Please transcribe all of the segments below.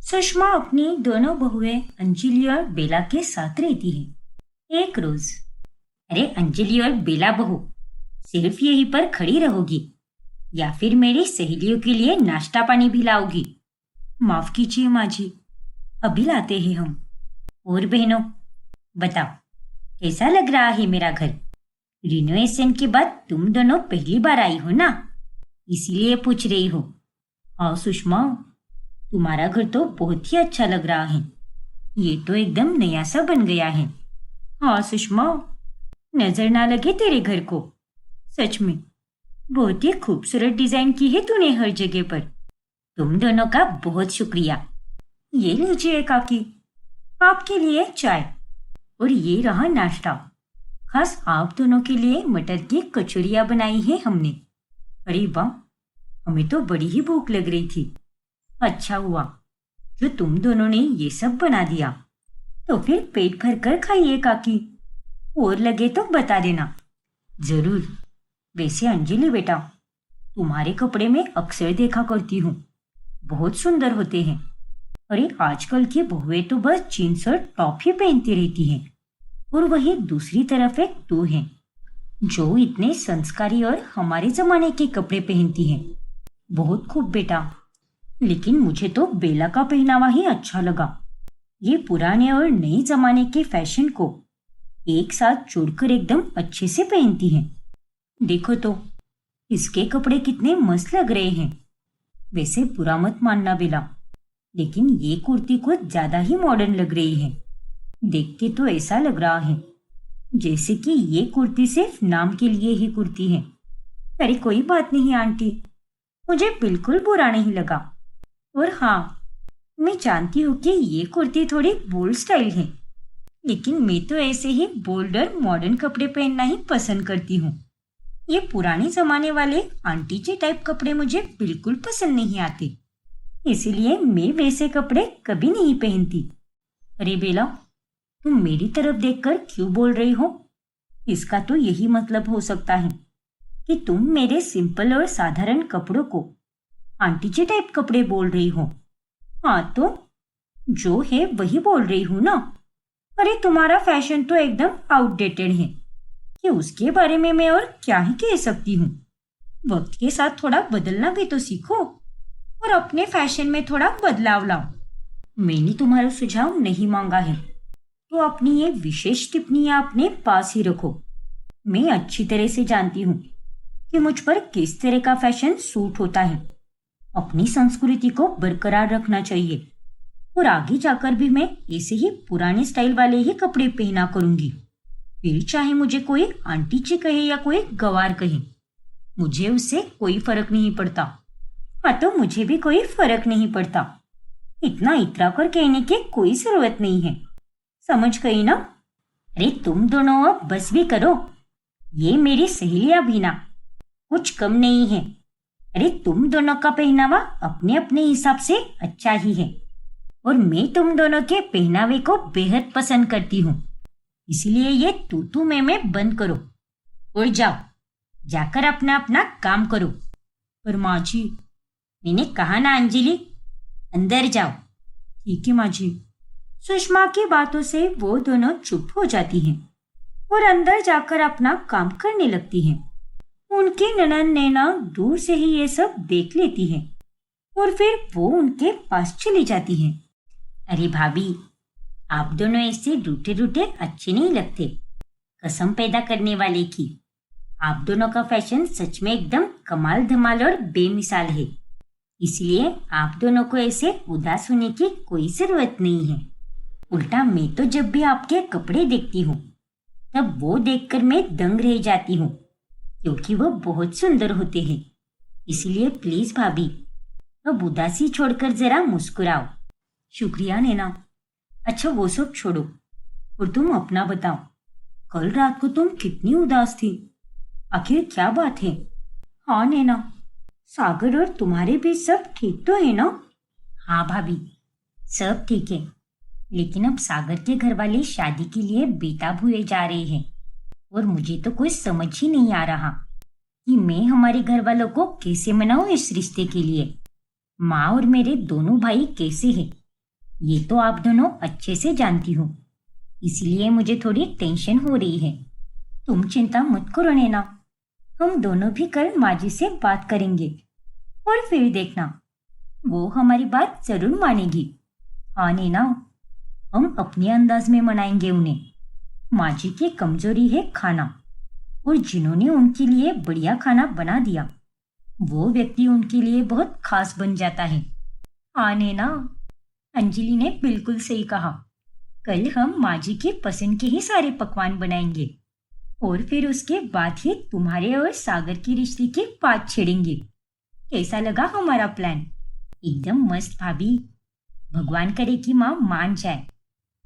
सुषमा अपनी दोनों बहुएं अंजलि और बेला के साथ रहती है। एक रोज, अरे अंजलि और बेला बहू, सिर्फ यहीं पर खड़ी रहोगी या फिर मेरी सहेलियों के लिए नाश्ता पानी भी लाओगी? माफ कीजिए माँ जी, अभी लाते हैं हम। और बहनों, बताओ कैसा लग रहा है मेरा घर? रिनोवेशन के बाद तुम दोनों पहली बार आई हो ना, इसीलिए पूछ रही हो। हाँ सुषमा, तुम्हारा घर तो बहुत ही अच्छा लग रहा है। ये तो एकदम नया सा बन गया है। हाँ सुषमा, नजर ना लगे तेरे घर को। सच में बहुत ही खूबसूरत डिजाइन की है तूने हर जगह पर। तुम दोनों का बहुत शुक्रिया। ये लीजिए काकी, आपके लिए चाय, और ये रहा नाश्ता। खास आप दोनों के लिए मटर की कचौरियाँ बनाई है हमने। अरे वाह, हमें तो बड़ी ही भूख लग रही थी। अच्छा हुआ जो तुम दोनों ने ये सब बना दिया। तो फिर पेट भर कर खाइए काकी, और लगे तो बता देना। जरूर। वैसे अंजलि बेटा, तुम्हारे कपड़े में अक्सर देखा करती हूँ, बहुत सुंदर होते हैं। अरे आजकल की बहुएं तो बस जीन्स और टॉप ही पहनती रहती हैं, और वही दूसरी तरफ एक तू है जो इतने संस्कारी और हमारे जमाने के कपड़े पहनती हैं। बहुत खूब बेटा, लेकिन मुझे तो बेला का पहनावा ही अच्छा लगा। ये पुराने और नए जमाने के फैशन को एक साथ जोड़कर एकदम अच्छे से पहनती हैं। देखो तो इसके कपड़े कितने मस्त लग रहे हैं। वैसे बुरा मत मानना बेला, लेकिन ये कुर्ती कुछ ज्यादा ही मॉडर्न लग रही है। देख के तो ऐसा लग रहा है जैसे कि ये कुर्ती सिर्फ नाम के लिए ही कुर्ती है। अरे कोई बात नहीं आंटी, मुझे बिल्कुल बुरा नहीं लगा। और हाँ, मैं जानती हूँ कि ये कुर्ती थोड़ी बोल्ड स्टाइल है, लेकिन मैं तो ऐसे ही बोल्ड और मॉडर्न कपड़े पहनना ही पसंद करती हूँ। ये पुराने जमाने वाले आंटी जी टाइप कपड़े मुझे बिल्कुल पसंद नहीं आते, इसीलिए मैं वैसे कपड़े कभी नहीं पहनती। अरे बेला, तुम मेरी तरफ देखकर क्यों बोल रही हो? इसका तो यही मतलब हो सकता है कि तुम मेरे सिंपल और साधारण कपड़ों को आंटी जी टाइप कपड़े बोल रही हो। हाँ तो जो है वही बोल रही हूँ ना। अरे तुम्हारा फैशन तो एकदम आउटडेटेड है कि उसके बारे में मैं और क्या ही कह सकती हूँ। वक्त के साथ थोड़ा बदलना भी तो सीखो और अपने फैशन में थोड़ा बदलाव लाओ। मैंने तुम्हारा सुझाव नहीं मांगा है, तो अपनी ये विशेष टिप्पणियां अपने पास ही रखो। मैं अच्छी तरह से जानती हूँ कि मुझ पर किस तरह का फैशन सूट होता है। अपनी संस्कृति को बरकरार रखना चाहिए, और आगे जाकर भी मैं ऐसे ही पुराने स्टाइल वाले ही कपड़े पहना करूंगी। फिर चाहे मुझे कोई आंटी जी कहे या कोई गवार कहे, मुझे उससे कोई फर्क नहीं पड़ता। हाँ तो मुझे भी कोई फर्क नहीं पड़ता। इतना इतरा कर कहने की कोई जरूरत नहीं है, समझ गई ना? अरे तुम दोनों अब बस भी करो। ये मेरी सहेलियां भी ना कुछ कम नहीं है। अरे तुम दोनों का पहनावा अपने अपने हिसाब से अच्छा ही है, और मैं तुम दोनों के पहनावे को बेहद पसंद करती हूँ। इसलिए ये तू मैं बंद करो और जाओ, जाकर अपना अपना काम करो। पर माँ जी, मैंने कहा ना अंजलि, अंदर जाओ। ठीक है माँ जी। सुषमा की बातों से वो दोनों चुप हो जाती हैं और अंदर जाकर अपना काम करने लगती हैं। उनकी ननद नैना दूर से ही ये सब देख लेती है और फिर वो उनके पास चली जाती है। अरे भाभी, आप दोनों ऐसे रूठे रूठे अच्छे नहीं लगते, कसम पैदा करने वाले की। आप दोनों का फैशन सच में एकदम कमाल धमाल और बेमिसाल है, इसलिए आप दोनों को ऐसे उदास होने की कोई जरूरत नहीं है। उल्टा मैं तो जब भी आपके कपड़े देखती हूँ तब वो देखकर मैं दंग रह जाती हूँ, क्योंकि वो बहुत सुंदर होते हैं। इसलिए प्लीज भाभी, अब उदासी छोड़कर जरा मुस्कुराओ। शुक्रिया नैना। अच्छा वो सब छोड़ो और तुम अपना बताओ, कल रात को तुम कितनी उदास थी, आखिर क्या बात है? हाँ नैना, सागर और तुम्हारे बीच सब ठीक तो है ना? हाँ भाभी, सब ठीक है, लेकिन अब सागर के घर वाले शादी के लिए बेताब हुए जा रहे हैं, और मुझे तो कुछ समझ ही नहीं आ रहा कि मैं हमारे घर वालों को कैसे मनाऊं इस रिश्ते के लिए। माँ और मेरे दोनों भाई कैसे हैं ये तो आप दोनों अच्छे से जानती हो, इसलिए मुझे थोड़ी टेंशन हो रही है। तुम चिंता मत करो नैना, हम दोनों भी कल माजी से बात करेंगे और फिर देखना, वो हमारी बात जरूर मानेगी। हाँ नैना, हम अपने अंदाज में मनाएंगे उन्हें। माजी की कमजोरी है खाना, और जिन्होंने उनके लिए बढ़िया खाना बना दिया, वो व्यक्ति उनके लिए बहुत खास बन जाता है। हाँ नैना, अंजलि ने बिल्कुल सही कहा। कल हम माजी की पसंद के ही सारे पकवान बनाएंगे और फिर उसके बाद ही तुम्हारे और सागर के रिश्ते की बात छेड़ेंगे। कैसा लगा हमारा प्लान? एकदम मस्त भाभी। भगवान करे कि माँ मान जाए,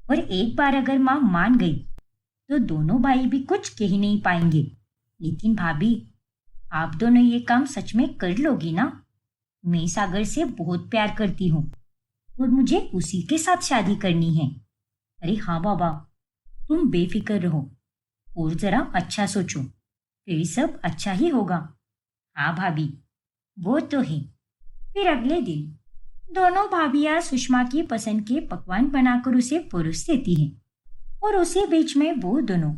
और एक बार अगर माँ मान गई तो दोनों भाई भी कुछ कह नहीं पाएंगे। लेकिन भाभी, आप दोनों ये काम सच में कर लोगी ना? मैं सागर से बहुत प्यार करती हूँ और मुझे उसी के साथ शादी करनी है। अरे हाँ बाबा, तुम बेफिक्र रहो और जरा अच्छा सोचो, फिर सब अच्छा ही होगा। हाँ भाभी, वो तो है। फिर अगले दिन दोनों भाभियां सुषमा की पसंद के पकवान बनाकर उसे परोस देती हैं और उसी बीच में वो दोनों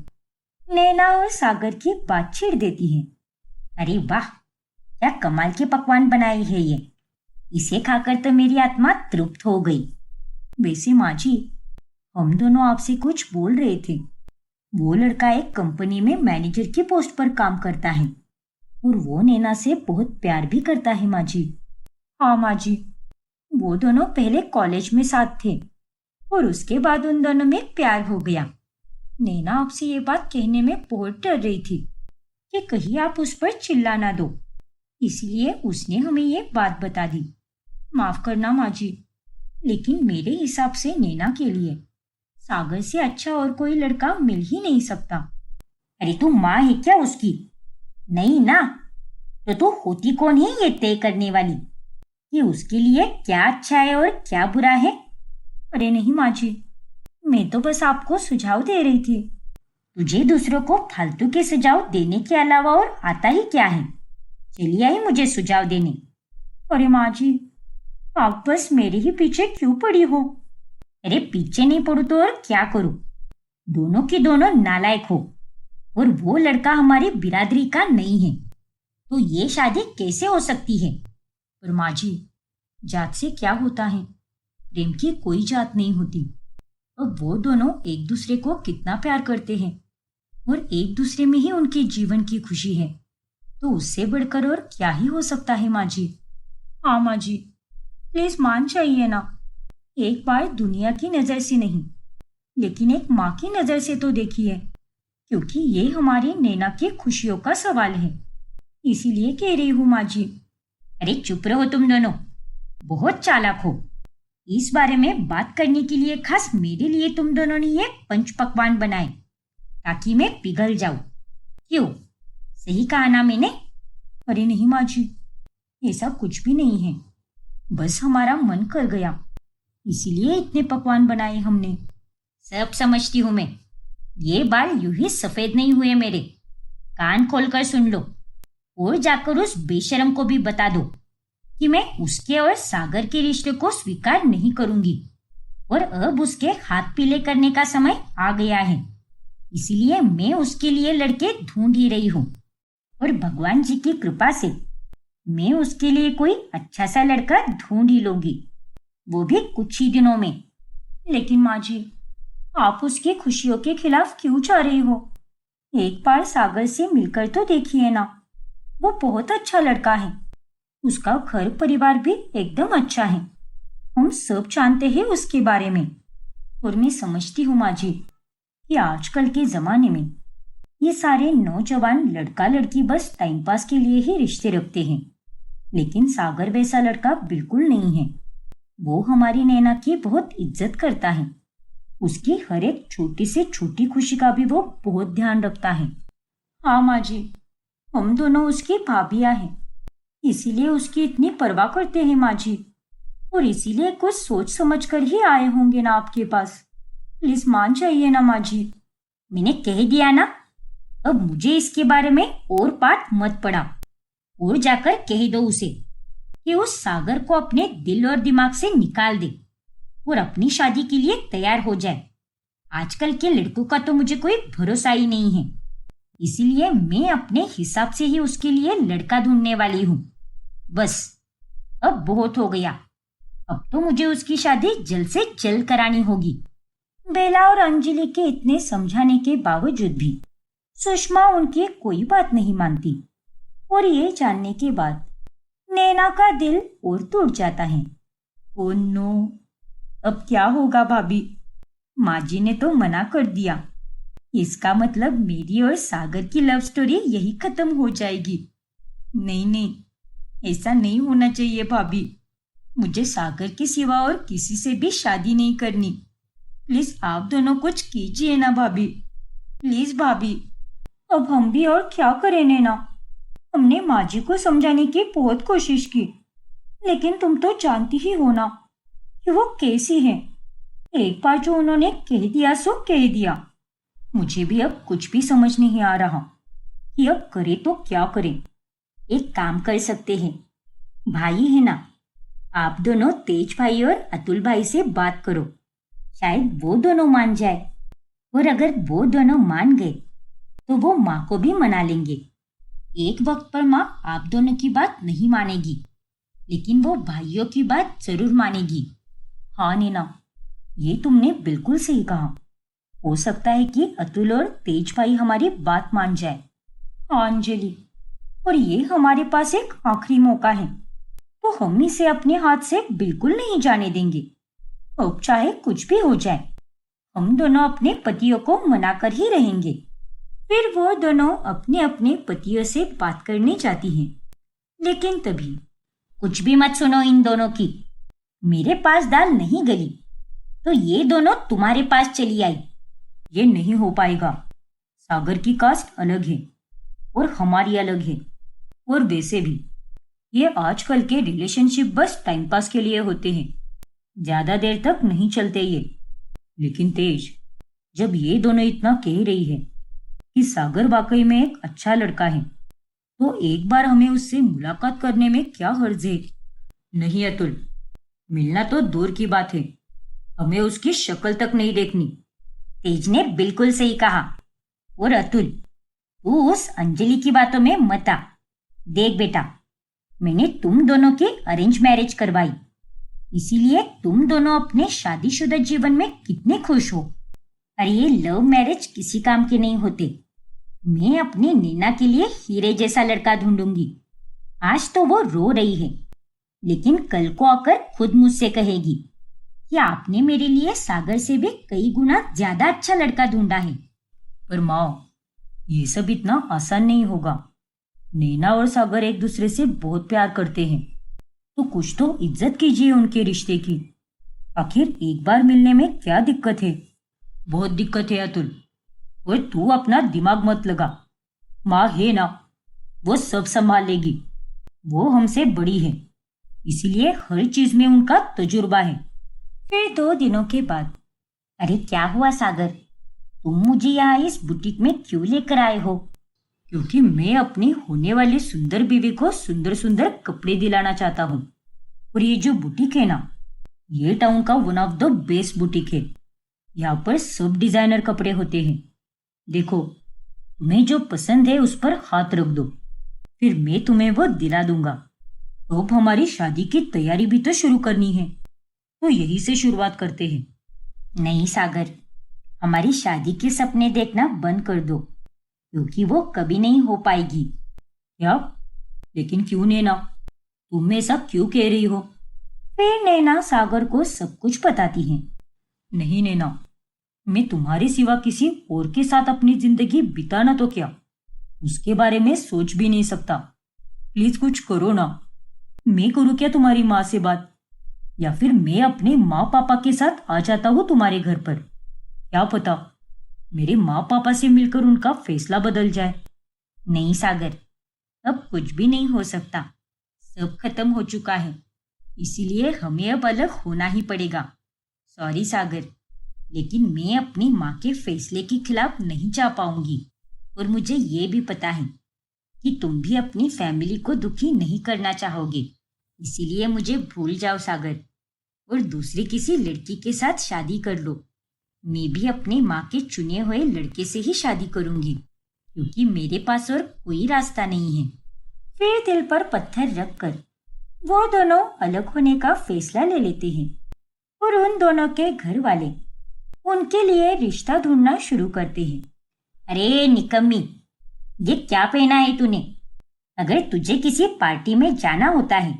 नैना और सागर की बात छेड़ देती हैं। अरे वाह, क्या कमाल के पकवान बनाई है ये। इसे खाकर तो मेरी आत्मा तृप्त हो गई। वैसे माँ जी, हम दोनों आपसे कुछ बोल रहे थे। वो लड़का एक कंपनी में मैनेजर की पोस्ट पर काम करता है और वो नैना से बहुत प्यार भी करता है माँ जी। हाँ माँ जी, वो दोनों पहले कॉलेज में साथ थे और उसके बाद उन दोनों में प्यार हो गया। नैना आपसे ये बात कहने में बहुत डर रही थी कि कहीं आप उस पर चिल्ला ना दो, इसलिए उसने हमें ये बात बता दी। माफ करना माँ जी, लेकिन मेरे हिसाब से नैना के लिए सागर से अच्छा और कोई लड़का मिल ही नहीं सकता। अरे तू माँ है क्या उसकी? नहीं ना, तो तू होती कौन है ये तय करने वाली कि उसके लिए क्या अच्छा है और क्या बुरा है? अरे नहीं माँ जी, मैं तो बस आपको सुझाव दे रही थी। तुझे दूसरों को फालतू के सुझाव देने के अलावा और आता ही क्या है? चलिए आई मुझे सुझाव देने। अरे माँ जी, आप बस मेरे ही पीछे क्यों पड़ी हो? अरे पीछे नहीं पड़ू तो और क्या करूं? दोनों की दोनों नालायक हो और वो लड़का हमारी बिरादरी का नहीं है, तो ये शादी कैसे हो सकती है? पर माँ जी, जात से क्या होता है? प्रेम की कोई जात नहीं होती। अब वो दोनों एक दूसरे को कितना प्यार करते हैं और एक दूसरे में ही उनके जीवन की खुशी है, तो उससे बढ़कर और क्या ही हो सकता है माँ जी। हाँ माँ जी, प्लीज मान जाइए ना। एक बार दुनिया की नजर से नहीं, लेकिन एक माँ की नजर से तो देखिए, क्योंकि ये हमारी नैना की खुशियों का सवाल है, इसीलिए कह रही हूँ माँ जी। अरे चुप रहो तुम दोनों, बहुत चालाक हो। इस बारे में बात करने के लिए खास मेरे लिए तुम दोनों ने ये पंच पकवान बनाए ताकि मैं पिघल जाऊं। क्यों, सही कहा ना मैंने? अरे नहीं माँ जी, ऐसा कुछ भी नहीं है, बस हमारा मन कर गया, इसीलिए इतने पकवान बनाए हमने। सब समझती हूं मैं, ये बाल यूं ही सफेद नहीं हुए मेरे। कान खोलकर सुन लो और जाकर उस बेशरम को भी बता दो कि मैं उसके और सागर के रिश्ते को स्वीकार नहीं करूंगी और अब उसके हाथ पीले करने का समय आ गया है। इसीलिए मैं उसके लिए लड़के ढूंढ ही रही हूँ और भगवान जी की कृपा से मैं उसके लिए कोई अच्छा सा लड़का ढूंढ ही लूंगी, वो भी कुछ ही दिनों में। लेकिन माँ जी, आप उसकी खुशियों के खिलाफ क्यों जा रही हो? एक बार सागर से मिलकर तो देखिए ना, वो बहुत अच्छा लड़का है, उसका घर परिवार भी एकदम अच्छा है। हम सब जानते हैं उसके बारे में। और मैं समझती हूँ माँ जी कि आजकल के जमाने में ये सारे नौजवान लड़का लड़की बस टाइम पास के लिए ही रिश्ते रखते हैं, लेकिन सागर वैसा लड़का बिल्कुल नहीं है। वो हमारी नैना की बहुत इज्जत करता है, उसकी हर एक छोटी से छोटी खुशी का भी वो बहुत ध्यान रखता है। हाँ माँ जी, हम दोनों उसकी भाभियां हैं, इसीलिए उसकी इतनी परवाह करते हैं माँ जी, और इसीलिए कुछ सोच समझ कर ही आए होंगे ना आपके पास। प्लीज मान जाइए ना माँ जी। मैंने कह दिया ना, अब मुझे इसके बारे में और पाठ मत पढ़ा और जाकर कह दो उसे कि उस सागर को अपने दिल और दिमाग से निकाल दे और अपनी शादी के लिए तैयार हो जाए। आजकल के लड़कों का तो मुझे कोई भरोसा ही नहीं है, इसीलिए मैं अपने हिसाब से ही उसके लिए लड़का ढूंढने वाली हूँ। बस, अब बहुत हो गया। अब तो मुझे उसकी शादी जल्द से जल्द करानी होगी। बेला और अंजलि के इतने समझाने के बावजूद भी सुषमा उनकी कोई बात नहीं मानती और ये जानने के बाद नैना का दिल और टूट जाता है। ओ नो, अब क्या होगा भाभी? माँ जी ने तो मना कर दिया। इसका मतलब मेरी और सागर की लव स्टोरी यही खत्म हो जाएगी। नहीं नहीं, ऐसा नहीं होना चाहिए भाभी। मुझे सागर के सिवा और किसी से भी शादी नहीं करनी। प्लीज आप दोनों कुछ कीजिए ना भाभी, प्लीज भाभी। अब हम भी और क्या करें नैना? हमने माँ जी को समझाने की बहुत कोशिश की, लेकिन तुम तो जानती ही हो ना कि वो कैसी है। एक बार जो उन्होंने कह दिया सो कह दिया। मुझे भी अब कुछ भी समझ नहीं आ रहा कि अब करे तो क्या करें। एक काम कर सकते हैं, भाई है ना, आप दोनों तेज भाई और अतुल भाई से बात करो, शायद वो दोनों मान जाए। और अगर वो दोनों मान गए तो वो माँ को भी मना लेंगे। एक वक्त पर माँ आप दोनों की बात नहीं मानेगी, लेकिन वो भाइयों की बात जरूर मानेगी। हाँ नीना, ये तुमने बिल्कुल सही कहा। हो सकता है कि अतुल और तेज भाई हमारी बात मान जाए। हाँ अंजलि, और ये हमारे पास एक आखिरी मौका है, तो हम इसे अपने हाथ से बिल्कुल नहीं जाने देंगे। अब चाहे कुछ भी हो जाए, हम दोनों अपने पतियों को मनाकर ही रहेंगे। फिर वो दोनों अपने अपने पतियों से बात करने जाती हैं। लेकिन तभी, कुछ भी मत सुनो इन दोनों की। मेरे पास दाल नहीं गली तो ये दोनों तुम्हारे पास चली आई। ये नहीं हो पाएगा। सागर की कास्ट अलग है और हमारी अलग है। और वैसे भी ये आजकल के रिलेशनशिप बस टाइम पास के लिए होते हैं, ज्यादा देर तक नहीं चलते ये। लेकिन तेज, जब ये दोनों इतना कह रही है कि सागर वाकई में एक अच्छा लड़का है, तो एक बार हमें उससे मुलाकात करने में क्या हर्ज है? नहीं अतुल, मिलना तो दूर की बात है, हमें उसकी शक्ल तक नहीं देखनी। तेज ने बिल्कुल सही कहा। और अतुल, तू उस अंजलि की बातों में मत आ। देख बेटा, मैंने तुम दोनों की अरेंज मैरिज करवाई, इसीलिए तुम दोनों अपने शादीशुदा जीवन में कितने खुश हो। और ये लव मैरिज किसी काम के नहीं होते। मैं अपनी नैना के लिए हीरे जैसा लड़का ढूंढूंगी। आज तो वो रो रही है, लेकिन कल को आकर खुद मुझसे कहेगी कि आपने मेरे लिए सागर से भी कई गुना ज्यादा अच्छा लड़का ढूंढा है। पर माँ, ये सब इतना आसान नहीं होगा। नैना और सागर एक दूसरे से बहुत प्यार करते हैं, तो कुछ तो इज्जत कीजिए उनके रिश्ते की। आखिर एक बार मिलने में क्या दिक्कत है? बहुत दिक्कत है अतुल, और तू अपना दिमाग मत लगा। माँ है ना, वो सब संभाल लेगी। वो हमसे बड़ी है, इसीलिए हर चीज में उनका तजुर्बा है। फिर 2 दिनों के बाद, अरे क्या हुआ सागर, तुम मुझे यहाँ इस बुटीक में क्यों लेकर आए हो? क्योंकि मैं अपनी होने वाली सुंदर बीवी को सुंदर सुंदर कपड़े दिलाना चाहता हूँ। और ये जो बुटीक है ना, ये टाउन का one of the best boutique है। यहाँ पर सब डिजाइनर कपड़े होते हैं। देखो, तुम्हें जो पसंद है उस पर हाथ रख दो, फिर मैं तुम्हें वो दिला दूंगा। तो अब हमारी शादी की तैयारी भी तो शुरू करनी है, तो यही से शुरुआत करते हैं। नहीं सागर, हमारी शादी के सपने देखना बंद कर दो, क्योंकि वो कभी नहीं हो पाएगी। क्या? लेकिन क्यों नैना, तुम ऐसा क्यों कह रही हो? फिर नैना सागर को सब कुछ बताती है। नहीं नैना, मैं तुम्हारे सिवा किसी और के साथ अपनी जिंदगी बिताना तो क्या, उसके बारे में सोच भी नहीं सकता। प्लीज कुछ करो ना। मैं करूँ क्या तुम्हारी माँ से बात, या फिर मैं अपने माँ पापा के साथ आ जाता हूँ तुम्हारे घर पर? क्या पता मेरे माँ पापा से मिलकर उनका फैसला बदल जाए। नहीं सागर, अब कुछ भी नहीं हो सकता। सब खत्म हो चुका है, इसीलिए हमें अब अलग होना ही पड़ेगा। सॉरी सागर, लेकिन मैं अपनी माँ के फैसले के खिलाफ नहीं जा पाऊंगी। और मुझे ये भी पता है कि तुम भी अपनी फैमिली को दुखी नहीं करना चाहोगे, इसीलिए मुझे भूल जाओ सागर। और दूसरी किसी लड़की के साथ शादी कर लो। मैं भी अपने माँ के चुने हुए लड़के से ही शादी करूंगी, क्योंकि मेरे पास और कोई रास्ता नहीं है। फिर दिल पर पत्थर रखकर वो दोनों अलग होने का फैसला ले लेते हैं और उन दोनों के घर वाले उनके लिए रिश्ता ढूंढना शुरू करते हैं। अरे निकम्मी, ये क्या पहना है तूने? अगर तुझे किसी पार्टी में जाना होता है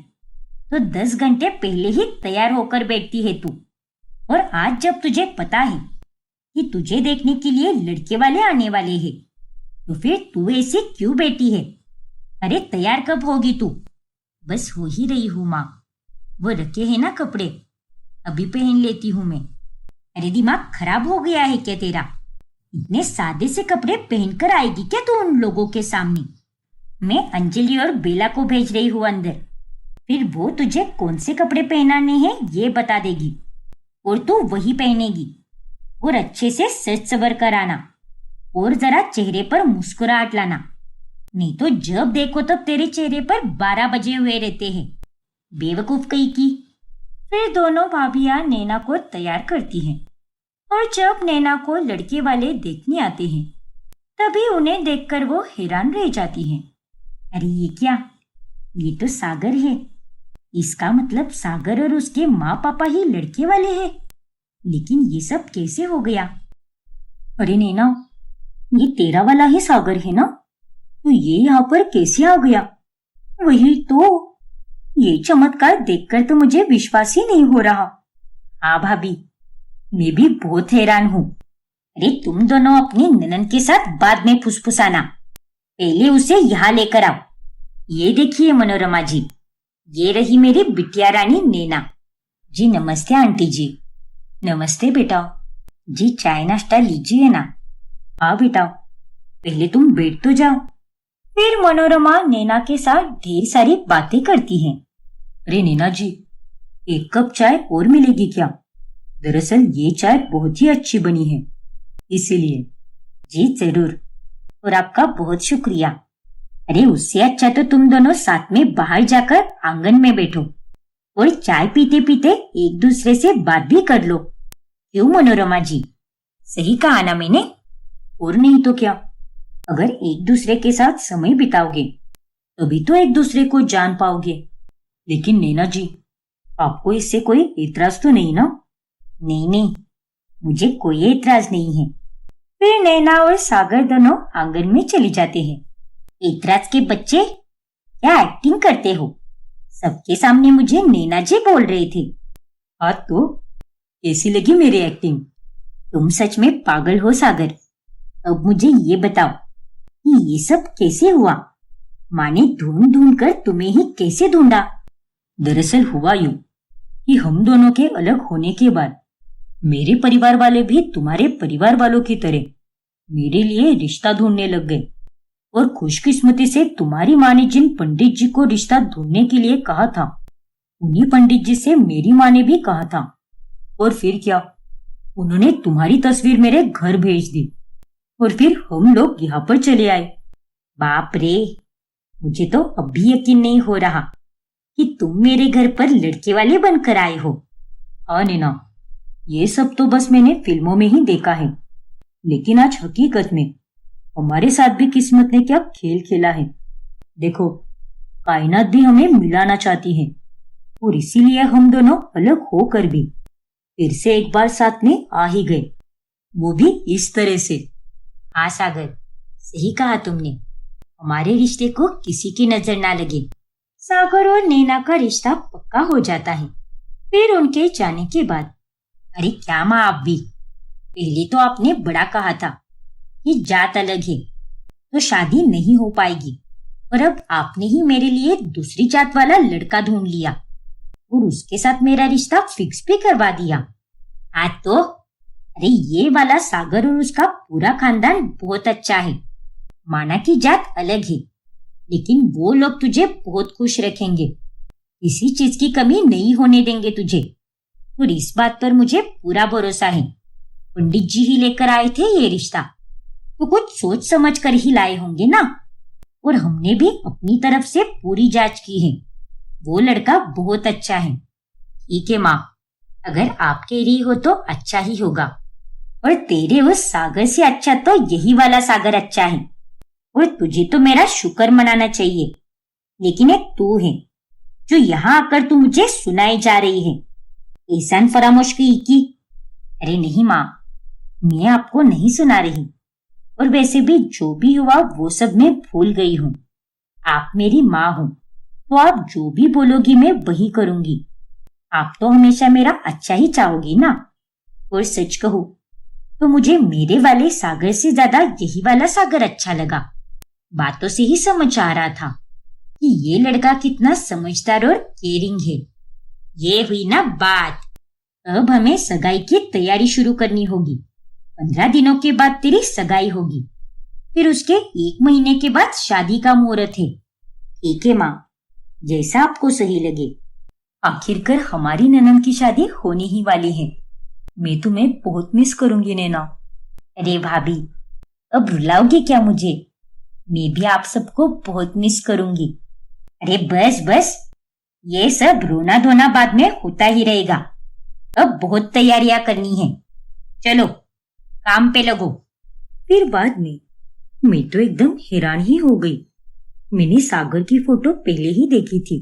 तो 10 घंटे पहले ही तैयार होकर बैठती है तू, और आज जब तुझे पता है कि तुझे देखने के लिए लड़के वाले आने वाले हैं, तो फिर तू ऐसे क्यों बैठी है? अरे तैयार कब होगी तू? बस हो ही रही हूँ माँ, वो रखे हैं ना कपड़े, अभी पहन लेती हूँ मैं। अरे दिमाग खराब हो गया है क्या तेरा? इतने सादे से कपड़े पहनकर आएगी क्या तू उन लोगों के सामने? मैं अंजलि और बेला को भेज रही हूँ अंदर, फिर वो तुझे कौन से कपड़े पहनाने हैं ये बता देगी और तू वही पहनेगी। और अच्छे से सज सवर कर आना और जरा चेहरे पर मुस्कुराहट लाना, नहीं तो जब देखो तब तेरे चेहरे पर 12 बजे हुए रहते हैं, बेवकूफ कहीं की। फिर दोनों भाभियां नैना को तैयार करती हैं और जब नैना को लड़के वाले देखने आते हैं तभी उन्हें देखकर वो हैरान रह जाती हैं। अरे ये क्या? ये तो सागर है। इसका मतलब सागर और उसके माँ पापा ही लड़के वाले हैं। लेकिन ये सब कैसे हो गया? अरे नैना, ये तेरा वाला ही सागर है ना? तो ये यहाँ पर कैसे आ गया? वही तो, ये चमत्कार देखकर तो मुझे विश्वास ही नहीं हो रहा। हाँ भाभी, मैं भी बहुत हैरान हूँ। अरे तुम दोनों अपनी ननद के साथ बाद में फुसफुसाना, पहले उसे यहाँ लेकर आओ। ये देखिए मनोरमा जी, ये रही मेरी बिटिया रानी नैना जी। नमस्ते आंटी जी। नमस्ते बेटा जी, चाय नाश्ता लीजिए ना। हाँ बेटा, पहले तुम बैठ तो जाओ। फिर मनोरमा नैना के साथ ढेर सारी बातें करती हैं। अरे नैना जी, 1 कप चाय और मिलेगी क्या? दरअसल ये चाय बहुत ही अच्छी बनी है, इसीलिए। जी जरूर, और आपका बहुत शुक्रिया। अरे उससे अच्छा तो तुम दोनों साथ में बाहर जाकर आंगन में बैठो और चाय पीते पीते एक दूसरे से बात भी कर लो। क्यों मनोरमा जी, सही कहा ना मैंने? और नहीं तो क्या, अगर एक दूसरे के साथ समय बिताओगे तभी तो एक दूसरे को जान पाओगे। लेकिन नैना जी, आपको इससे कोई एतराज तो नहीं ना? नहीं नहीं, मुझे कोई एतराज नहीं है। फिर नैना और सागर दोनों आंगन में चले जाते हैं। एतराज के बच्चे, क्या एक्टिंग करते हो? सबके सामने मुझे नैना जी बोल रहे थे। हाँ तो कैसी लगी मेरी एक्टिंग? तुम सच में पागल हो सागर। अब मुझे ये बताओ कि ये सब कैसे हुआ? माँ ने ढूंढ ढूंढ कर तुम्हें ही कैसे ढूंढा? दरअसल हुआ यूं कि हम दोनों के अलग होने के बाद मेरे परिवार वाले भी तुम्हारे परिवार वालों की तरह मेरे लिए रिश्ता ढूंढने लग गए। और खुशकिस्मती से तुम्हारी माँ ने जिन पंडित जी को रिश्ता ढूंढने के लिए कहा था, उन्हीं पंडित जी से मेरी माँ ने भी कहा था। और फिर क्या, उन्होंने तुम्हारी तस्वीर मेरे घर भेज दी और फिर हम लोग यहाँ पर चले आए। बाप रे, मुझे तो अब भी यकीन नहीं हो रहा कि तुम मेरे घर पर लड़के वाले बनकर आए हो। हाँ नैना, ये सब तो बस मैंने फिल्मों में ही देखा है, लेकिन आज हकीकत में हमारे साथ भी किस्मत ने क्या खेल खेला है। देखो, कायनात भी हमें मिलाना चाहती है और इसीलिए हम दोनों अलग होकर भी फिर से एक बार साथ में आ ही गए, वो भी इस तरह से। हाँ सागर, सही कहा तुमने, हमारे रिश्ते को किसी की नजर ना लगे। सागर और नैना का रिश्ता पक्का हो जाता है। फिर उनके जाने के बाद, अरे क्या माँ, आप भी पहले तो आपने बड़ा कहा था कि जात अलग है तो शादी नहीं हो पाएगी, और अब आपने ही मेरे लिए दूसरी जात वाला लड़का ढूंढ लिया और उसके साथ मेरा रिश्ता फिक्स भी करवा दिया। हाँ तो, अरे ये वाला सागर और उसका पूरा खानदान बहुत अच्छा है। माना की जात अलग है, लेकिन वो लोग तुझे बहुत खुश रखेंगे, किसी चीज की कमी नहीं होने देंगे तुझे, और इस बात पर मुझे पूरा भरोसा है। पंडित जी ही लेकर आए थे ये रिश्ता, तो कुछ सोच समझ कर ही लाए होंगे ना। और हमने भी अपनी तरफ से पूरी जांच की है, वो लड़का बहुत अच्छा है। ठीक है माँ, अगर आपके लिए हो तो अच्छा ही होगा, और तेरे उस सागर से अच्छा तो यही वाला सागर अच्छा है, और तुझे तो मेरा शुक्र मनाना चाहिए। लेकिन एक तू है जो यहाँ आकर तू मुझे सुनाई जा रही है एहसान फरामोश की। अरे नहीं माँ, मैं आपको नहीं सुना रही, और वैसे भी जो भी हुआ वो सब मैं भूल गई हूँ। आप मेरी माँ हो तो आप जो भी बोलोगी मैं वही करूंगी। आप तो हमेशा मेरा अच्छा ही चाहोगी ना। और सच कहूँ तो मुझे मेरे वाले सागर से ज्यादा यही वाला सागर अच्छा लगा। बातों से ही समझ आ रहा था कि ये लड़का कितना समझदार और केयरिंग है। ये हुई ना बात। अब हमें सगाई की तैयारी शुरू करनी होगी। 15 दिनों के बाद तेरी सगाई होगी, फिर उसके 1 महीने के बाद शादी का मुहूर्त है। ठीक है माँ, जैसा आपको सही लगे। आखिरकार हमारी ननद की शादी होने ही वाली है। मैं तुम्हें बहुत मिस करूंगी नैना। अरे भाभी, अब रुलाओगे क्या मुझे? मैं भी आप सबको बहुत मिस करूंगी। अरे बस बस, ये सब रोना धोना बाद में होता ही रहेगा। अब बहुत तैयारियां करनी है। चलो काम पे लगो। फिर बाद में मैं तो एकदम हैरान ही हो गई। मैंने सागर की फोटो पहले ही देखी थी,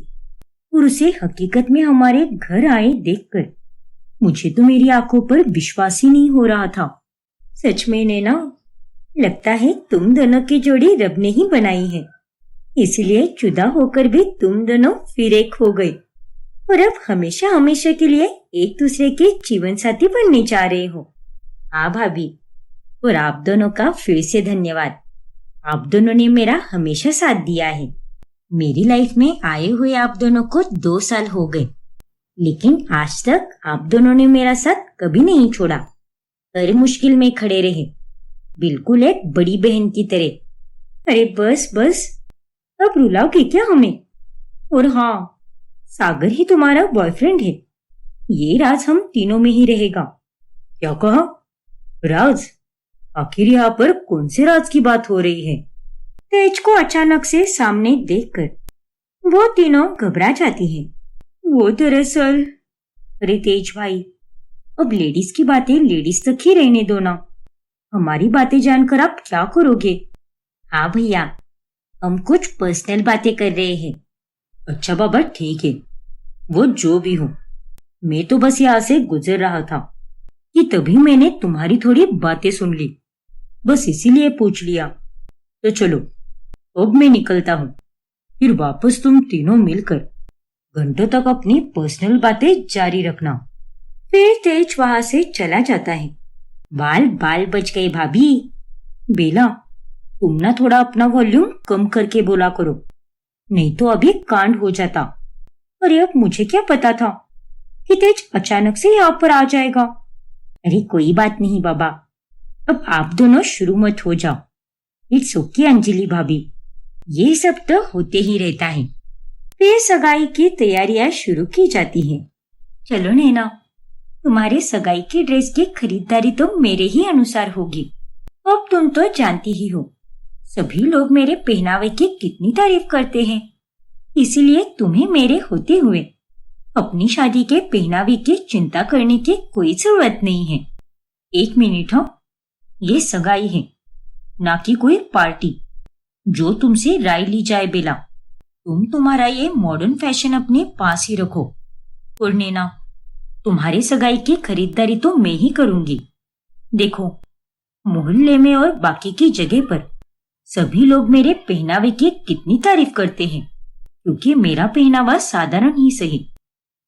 और उसे हकीकत में हमारे घर आए देखकर मुझे तो मेरी आंखों पर विश्वास ही नहीं हो रहा था। सच में नैना, लगता है तुम दोनों की जोड़ी रब ने ही बनाई है, इसलिए जुदा होकर भी तुम दोनों फिर एक हो गए, और अब हमेशा हमेशा के लिए एक दूसरे के जीवन साथी बनने जा रहे हो। हाँ भाभी, और आप दोनों का फिर से धन्यवाद। आप दोनों ने मेरा हमेशा साथ दिया है। मेरी लाइफ में आए हुए आप दोनों को 2 साल हो गए, लेकिन आज तक आप दोनों ने मेरा साथ कभी नहीं छोड़ा। हर मुश्किल में खड़े रहे, बिल्कुल एक बड़ी बहन की तरह। अरे बस बस, अब रुलाओगे क्या हमें? और हाँ, सागर ही तुम्हारा बॉयफ्रेंड है। ये राज हम तीनों में ही रहेगा। क्या कहा? राज? आखिर यहाँ पर कौन से राज की बात हो रही है? तेज को अचानक से सामने देखकर वो तीनों घबरा जाती हैं। वो दरअसल, अरे तेज भाई, अब लेडीज की बातें लेडीज तक ही रहने दो ना। हमारी बातें जानकर आप क्या करोगे? हाँ भैया, हम कुछ पर्सनल बातें कर रहे हैं। अच्छा बाबा ठीक है, वो जो भी हो, मैं तो बस यहाँ से गुजर रहा था कि तभी मैंने तुम्हारी थोड़ी बातें सुन ली, बस इसीलिए पूछ लिया। तो चलो अब मैं निकलता हूँ, फिर वापस तुम तीनों मिलकर घंटों तक अपनी पर्सनल बातें जारी रखना। फिर तेज वहां से चला जाता है। बाल बाल बच गए भाभी। बेला, तुम ना थोड़ा अपना वॉल्यूम कम करके बोला करो, नहीं तो अभी कांड हो जाता। अरे अब मुझे क्या पता था कि तेज अचानक से यहाँ पर आ जाएगा। अरे कोई बात नहीं बाबा, अब आप दोनों शुरू मत हो जाओ। इट्स ओके अंजलि भाभी, ये सब तो होते ही रहता है। फिर सगाई की तैयारियां शुरू की जाती हैं। चलो नैना, तुम्हारे सगाई की ड्रेस की खरीदारी तो मेरे ही अनुसार होगी। अब तुम तो जानती ही हो, सभी लोग मेरे पहनावे की कितनी तारीफ करते हैं, इसीलिए तुम्हें मेरे होते हुए अपनी शादी के पहनावे की चिंता करने की कोई जरूरत नहीं है। 1 मिनट हो, ये सगाई है ना कि कोई पार्टी जो तुमसे राय ली जाए। बेला, तुम तुम्हारा ये मॉडर्न फैशन अपने पास ही रखो, और नैना, तुम्हारी सगाई की खरीदारी तो मैं ही करूंगी। देखो, मोहल्ले में और बाकी की जगह पर सभी लोग मेरे पहनावे की कितनी तारीफ करते हैं, क्योंकि मेरा पहनावा साधारण ही सही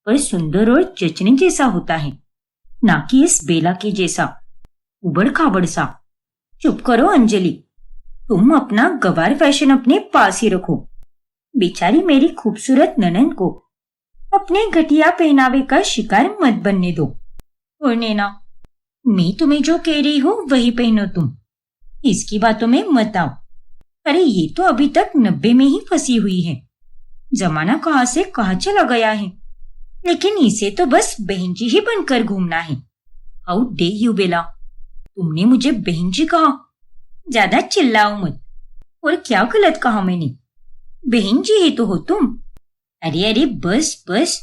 पर सुंदर और जचने जैसा होता है, ना कि इस बेला के जैसा उबड़ खाबड़ सा। चुप करो अंजलि, तुम अपना गवार फैशन अपने पास ही रखो। बेचारी मेरी खूबसूरत ननद को अपने घटिया पहनावे का शिकार मत बनने दो। और नैना, मैं तुम्हें जो कह रही हूँ वही पहनो तुम, इसकी बातों में मत आओ। अरे ये तो अभी तक 90 में ही फंसी हुई है। जमाना कहाँ से कहाँ चला गया है, लेकिन इसे तो बस बहन जी ही बनकर घूमना है। हाउ डे यू बेला, तुमने मुझे बहन जी कहा? ज्यादा चिल्लाओ मत। और क्या गलत कहा मैंने? बहन जी ही तो हो तुम। अरे अरे बस बस,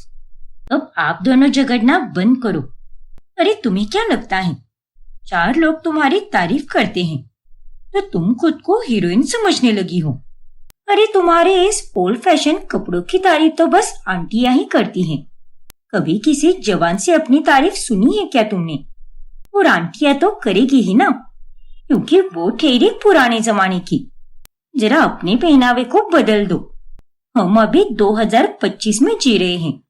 अब आप दोनों झगड़ना बंद करो। अरे तुम्हें क्या लगता है 4 लोग तुम्हारी तारीफ करते हैं तो तुम खुद को हीरोइन समझने लगी हो? अरे तुम्हारे इस ओल्ड फैशन कपड़ों की तारीफ तो बस आंटियां ही करती हैं। कभी किसी जवान से अपनी तारीफ सुनी है क्या तुमने? और आंटियां तो करेगी ही ना, क्योंकि वो ठहरी पुराने जमाने की। जरा अपने पहनावे को बदल दो। हम अभी 2025 में जी रहे हैं,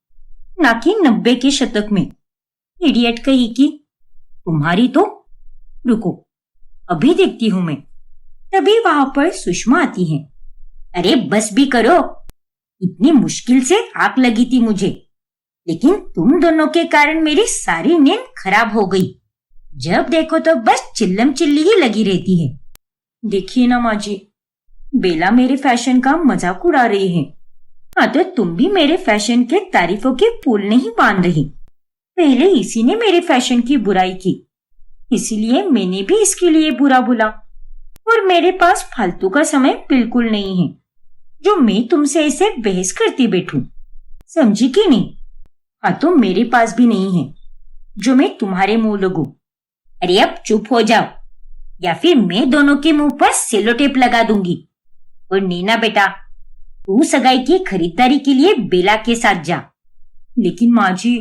ना कि 90 के शतक में। इडियट कही की। तुम्हारी तो रुको, अभी देखती हूं मैं। तभी वहां पर सुषमा आती है। अरे बस भी करो, इतनी मुश्किल से आग लगी थी मुझे, लेकिन तुम दोनों के कारण मेरी सारी नींद खराब हो गई। जब देखो तो बस चिल्लम चिल्ली ही लगी रहती है। देखिए ना माँ जी, बेला मेरे फैशन का मजाक उड़ा रही है। हाँ तो तुम भी मेरे फैशन के तारीफों के पुल नहीं बांध रही। पहले इसी ने मेरे फैशन की बुराई की, इसीलिए मैंने भी इसके लिए बुरा बोला। और मेरे पास फालतू का समय बिल्कुल नहीं है जो मैं तुमसे ऐसे बहस करती बैठूं। समझी कि नहीं? हाँ तो मेरे पास भी नहीं है जो मैं तुम्हारे मुंह लगूं। अरे अब चुप हो जाओ, या फिर मैं दोनों के मुंह पर सेलो टेप लगा दूंगी। और नीना बेटा, तू सगाई की खरीदारी के लिए बेला के साथ जा। लेकिन माँ जी।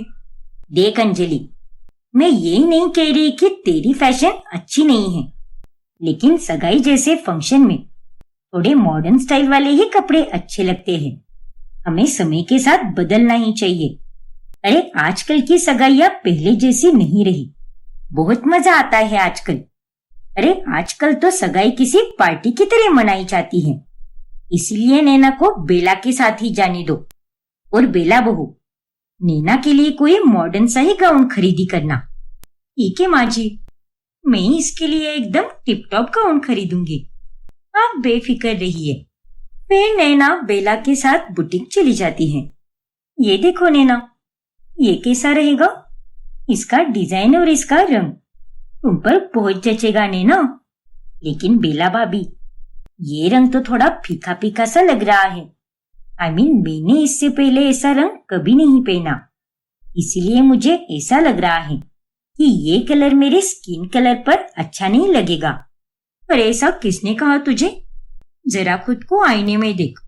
देख अंजलि, मैं ये नहीं कह रही कि तेरी फैशन अच्छी नहीं है, लेकिन सगाई जैसे फंक्शन में थोड़े मॉडर्न स्टाइल वाले ही कपड़े अच्छे लगते हैं। हमें समय के साथ बदलना ही चाहिए। अरे आजकल की सगाइयां पहले जैसी नहीं रही। बहुत मजा आता है आजकल। अरे आजकल तो सगाई किसी पार्टी की तरह मनाई जाती है। इसलिए नैना को बेला के साथ ही जाने दो। और बेला बहू, नैना के लिए कोई मॉडर्न सा ही गाउन खरीदी करना। ठीक है माँ जी, मैं इसके लिए एकदम टिप टॉप गाउन खरीदूंगी, आप बेफिक्र रहिए। फिर नैना बेला के साथ बुटीक चली जाती है। ये देखो नैना, ये कैसा रहेगा? इसका डिजाइन और इसका रंग तुम पर बहुत जचेगा नैना। लेकिन बेला भाभी, ये रंग तो थोड़ा फीका फीका सा लग रहा है। मैंने इससे पहले ऐसा रंग कभी नहीं पहना, इसीलिए मुझे ऐसा लग रहा है कि ये कलर मेरे स्किन कलर पर अच्छा नहीं लगेगा। पर ऐसा किसने कहा तुझे? जरा खुद को आईने में देख।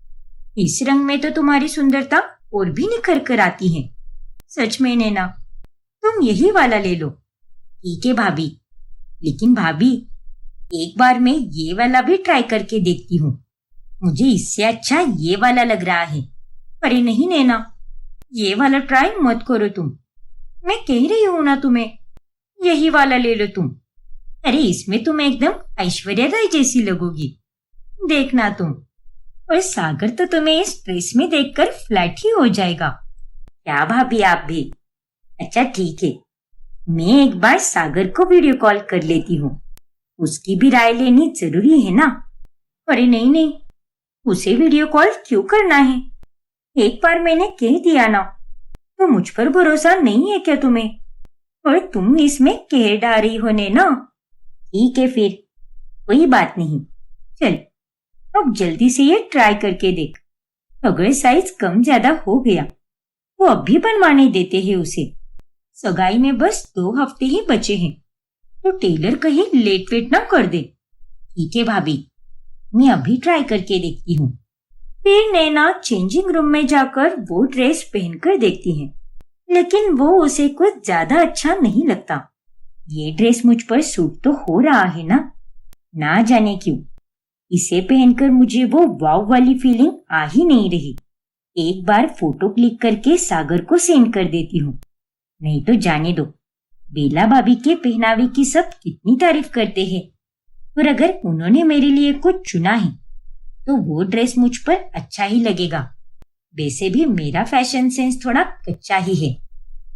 इस रंग में तो तुम्हारी सुंदरता और भी निखर कर आती है। सच में नैना, तुम यही वाला ले लो। ठीक है भाभी, लेकिन भाभी एक बार मैं ये वाला भी ट्राई करके देखती हूँ। मुझे इससे अच्छा ये वाला लग रहा है। अरे नहीं नैना, ये वाला ट्राई मत करो तुम। मैं कह रही हूँ ना तुम्हें, यही वाला ले लो तुम। अरे इसमें तुम एकदम ऐश्वर्या राय जैसी लगोगी, देखना तुम। और सागर तो तुम्हें इस ड्रेस में देखकर फ्लैट ही हो जाएगा। क्या भाभी आप भी? अच्छा ठीक है, मैं एक बार सागर को वीडियो कॉल कर लेती हूँ। उसकी भी राय लेनी जरूरी है ना। अरे नहीं नहीं, उसे वीडियो कॉल क्यों करना है? एक बार मैंने कह दिया ना, तो मुझ पर भरोसा नहीं है क्या तुम्हें? और तुम इसमें कह डाली हो ना। ठीक है फिर, कोई बात नहीं। चल अब जल्दी से ये ट्राई करके देख। अगर साइज कम ज्यादा हो गया तो अब भी बनवाने देते हैं उसे। सगाई में बस 2 हफ्ते ही बचे हैं, तो टेलर कहीं लेट वेट ना कर दे। ठीक है भाभी, मैं अभी ट्राई करके देखती हूँ। फिर नैना चेंजिंग रूम में जाकर वो ड्रेस पहनकर देखती है, लेकिन वो उसे कुछ ज्यादा अच्छा नहीं लगता। ये ड्रेस मुझ पर सूट तो हो रहा है ना जाने क्यों इसे पहनकर मुझे वो वाव वाली फीलिंग आ ही नहीं रही। एक बार फोटो क्लिक करके सागर को सेंड कर देती हूँ। नहीं तो जाने दो, बेला भाभी के पहनावे की सब कितनी तारीफ करते हैं, और अगर उन्होंने मेरे लिए कुछ चुना है तो वो ड्रेस मुझ पर अच्छा ही लगेगा। वैसे भी मेरा फैशन सेंस थोड़ा कच्चा ही है।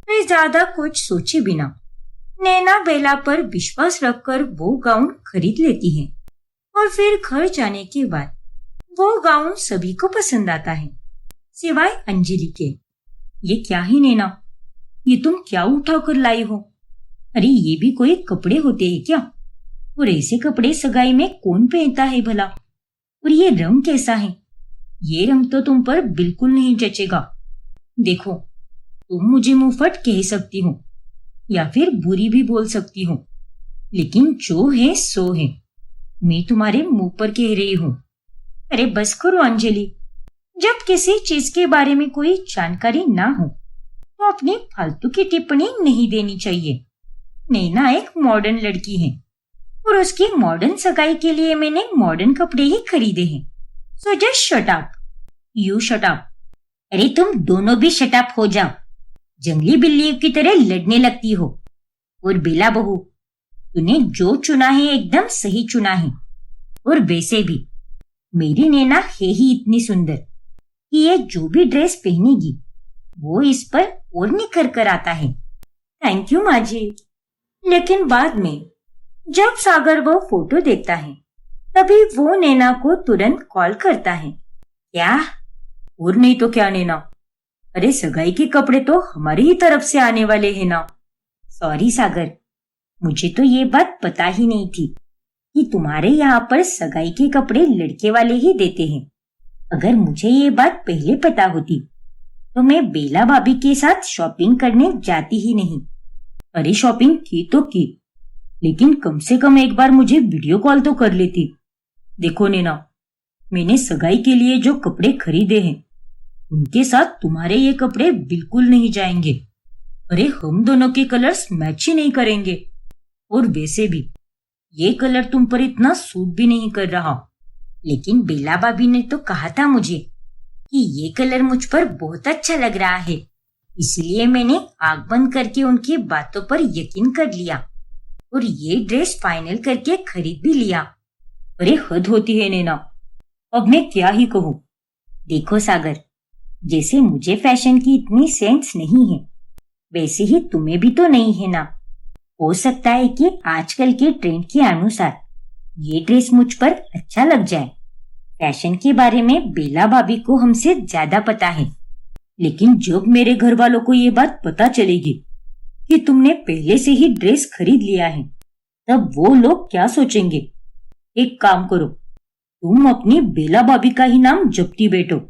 मैं ज्यादा कुछ सोचे बिना नैना बेला पर विश्वास रखकर वो गाउन खरीद लेती है। और फिर घर जाने के बाद वो गाउन सभी को पसंद आता है, सिवाय अंजलि के। ये क्या ही नैना, ये तुम क्या उठा कर लाई हो? अरे ये भी कोई कपड़े होते हैं क्या? और ऐसे कपड़े सगाई में कौन पहनता है भला? और ये रंग कैसा है? ये रंग तो तुम पर बिल्कुल नहीं जचेगा। देखो, तुम मुझे मुंहफट कह सकती हो या फिर बुरी भी बोल सकती हो, लेकिन जो है सो है। मैं तुम्हारे मुंह पर कह रही हूँ। अरे बस करो अंजलि। जब किसी चीज के बारे में कोई जानकारी ना हो तो अपनी फालतू की टिप्पणी नहीं देनी चाहिए। नैना एक मॉडर्न लड़की है और उसकी मॉडर्न सगाई के लिए मैंने मॉडर्न कपड़े ही खरीदे हैं। So just shut up. You shut up. अरे तुम दोनों भी शट अप हो जाओ। जंगली बिल्ली की तरह लड़ने लगती हो। और बेला बहू, तूने जो चुना है एकदम सही चुना है। और वैसे भी मेरी नैना है ही इतनी सुंदर कि ये जो भी ड्रेस पहनेगी वो इस पर और निखर कर आता है। थैंक यू माँ जी। लेकिन बाद में जब सागर वो फोटो देखता है तभी वो नैना को तुरंत कॉल करता है। क्या? और नहीं तो क्या नैना, अरे सगाई के कपड़े तो हमारी ही तरफ से आने वाले हैं ना। सॉरी सागर, मुझे तो ये बात पता ही नहीं थी कि तुम्हारे यहाँ पर सगाई के कपड़े लड़के वाले ही देते हैं। अगर मुझे ये बात पहले पता होती तो मैं बेला भाभी के साथ शॉपिंग करने जाती ही नहीं। अरे शॉपिंग की तो की, लेकिन कम से कम एक बार मुझे वीडियो कॉल तो कर लेती। देखो नैना, मैंने सगाई के लिए जो कपड़े खरीदे हैं उनके साथ तुम्हारे ये कपड़े बिल्कुल नहीं जाएंगे। अरे हम दोनों के कलर्स मैच ही नहीं करेंगे। और वैसे भी ये कलर तुम पर इतना सूट भी नहीं कर रहा। लेकिन बेला भाभी ने तो कहा था मुझे कि ये कलर मुझ पर बहुत अच्छा लग रहा है, इसलिए मैंने आंख बंद करके उनकी बातों पर यकीन कर लिया और ये ड्रेस फाइनल करके खरीद भी लिया। अरे हद होती है नैना, अब मैं क्या ही कहूँ। देखो सागर, जैसे मुझे फैशन की इतनी सेंस नहीं है वैसे ही तुम्हें भी तो नहीं है ना। हो सकता है कि आजकल के ट्रेंड के अनुसार ये ड्रेस मुझ पर अच्छा लग जाए। फैशन के बारे में बेला भाभी को हमसे ज्यादा पता है, लेकिन जब मेरे घर वालों को ये बात पता चलेगी कि तुमने पहले से ही ड्रेस खरीद लिया है तब वो लोग क्या सोचेंगे। एक काम करो, तुम अपनी बेला भाभी का ही नाम जपती बैठो।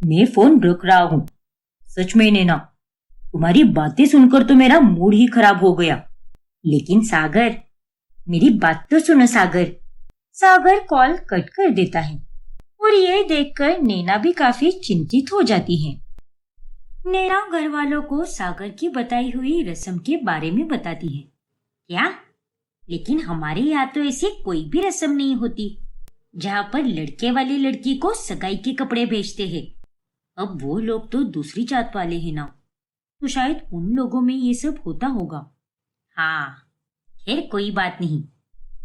मैं फोन रख रहा हूँ। सच में नैना, तुम्हारी बातें सुनकर तो मेरा मूड ही खराब हो गया। लेकिन सागर, मेरी बात तो सुनो सागर। सागर कॉल कट कर देता है और ये देखकर नैना भी काफी चिंतित हो जाती है। नैना घर वालों को सागर की बताई हुई रस्म के बारे में बताती है। क्या? लेकिन हमारे यहाँ तो ऐसी कोई भी रस्म नहीं होती जहाँ पर लड़के वाली लड़की को सगाई के कपड़े भेजते हैं। अब वो लोग तो दूसरी जात वाले हैं ना, तो शायद उन लोगों में ये सब होता होगा। हाँ, खैर कोई बात नहीं।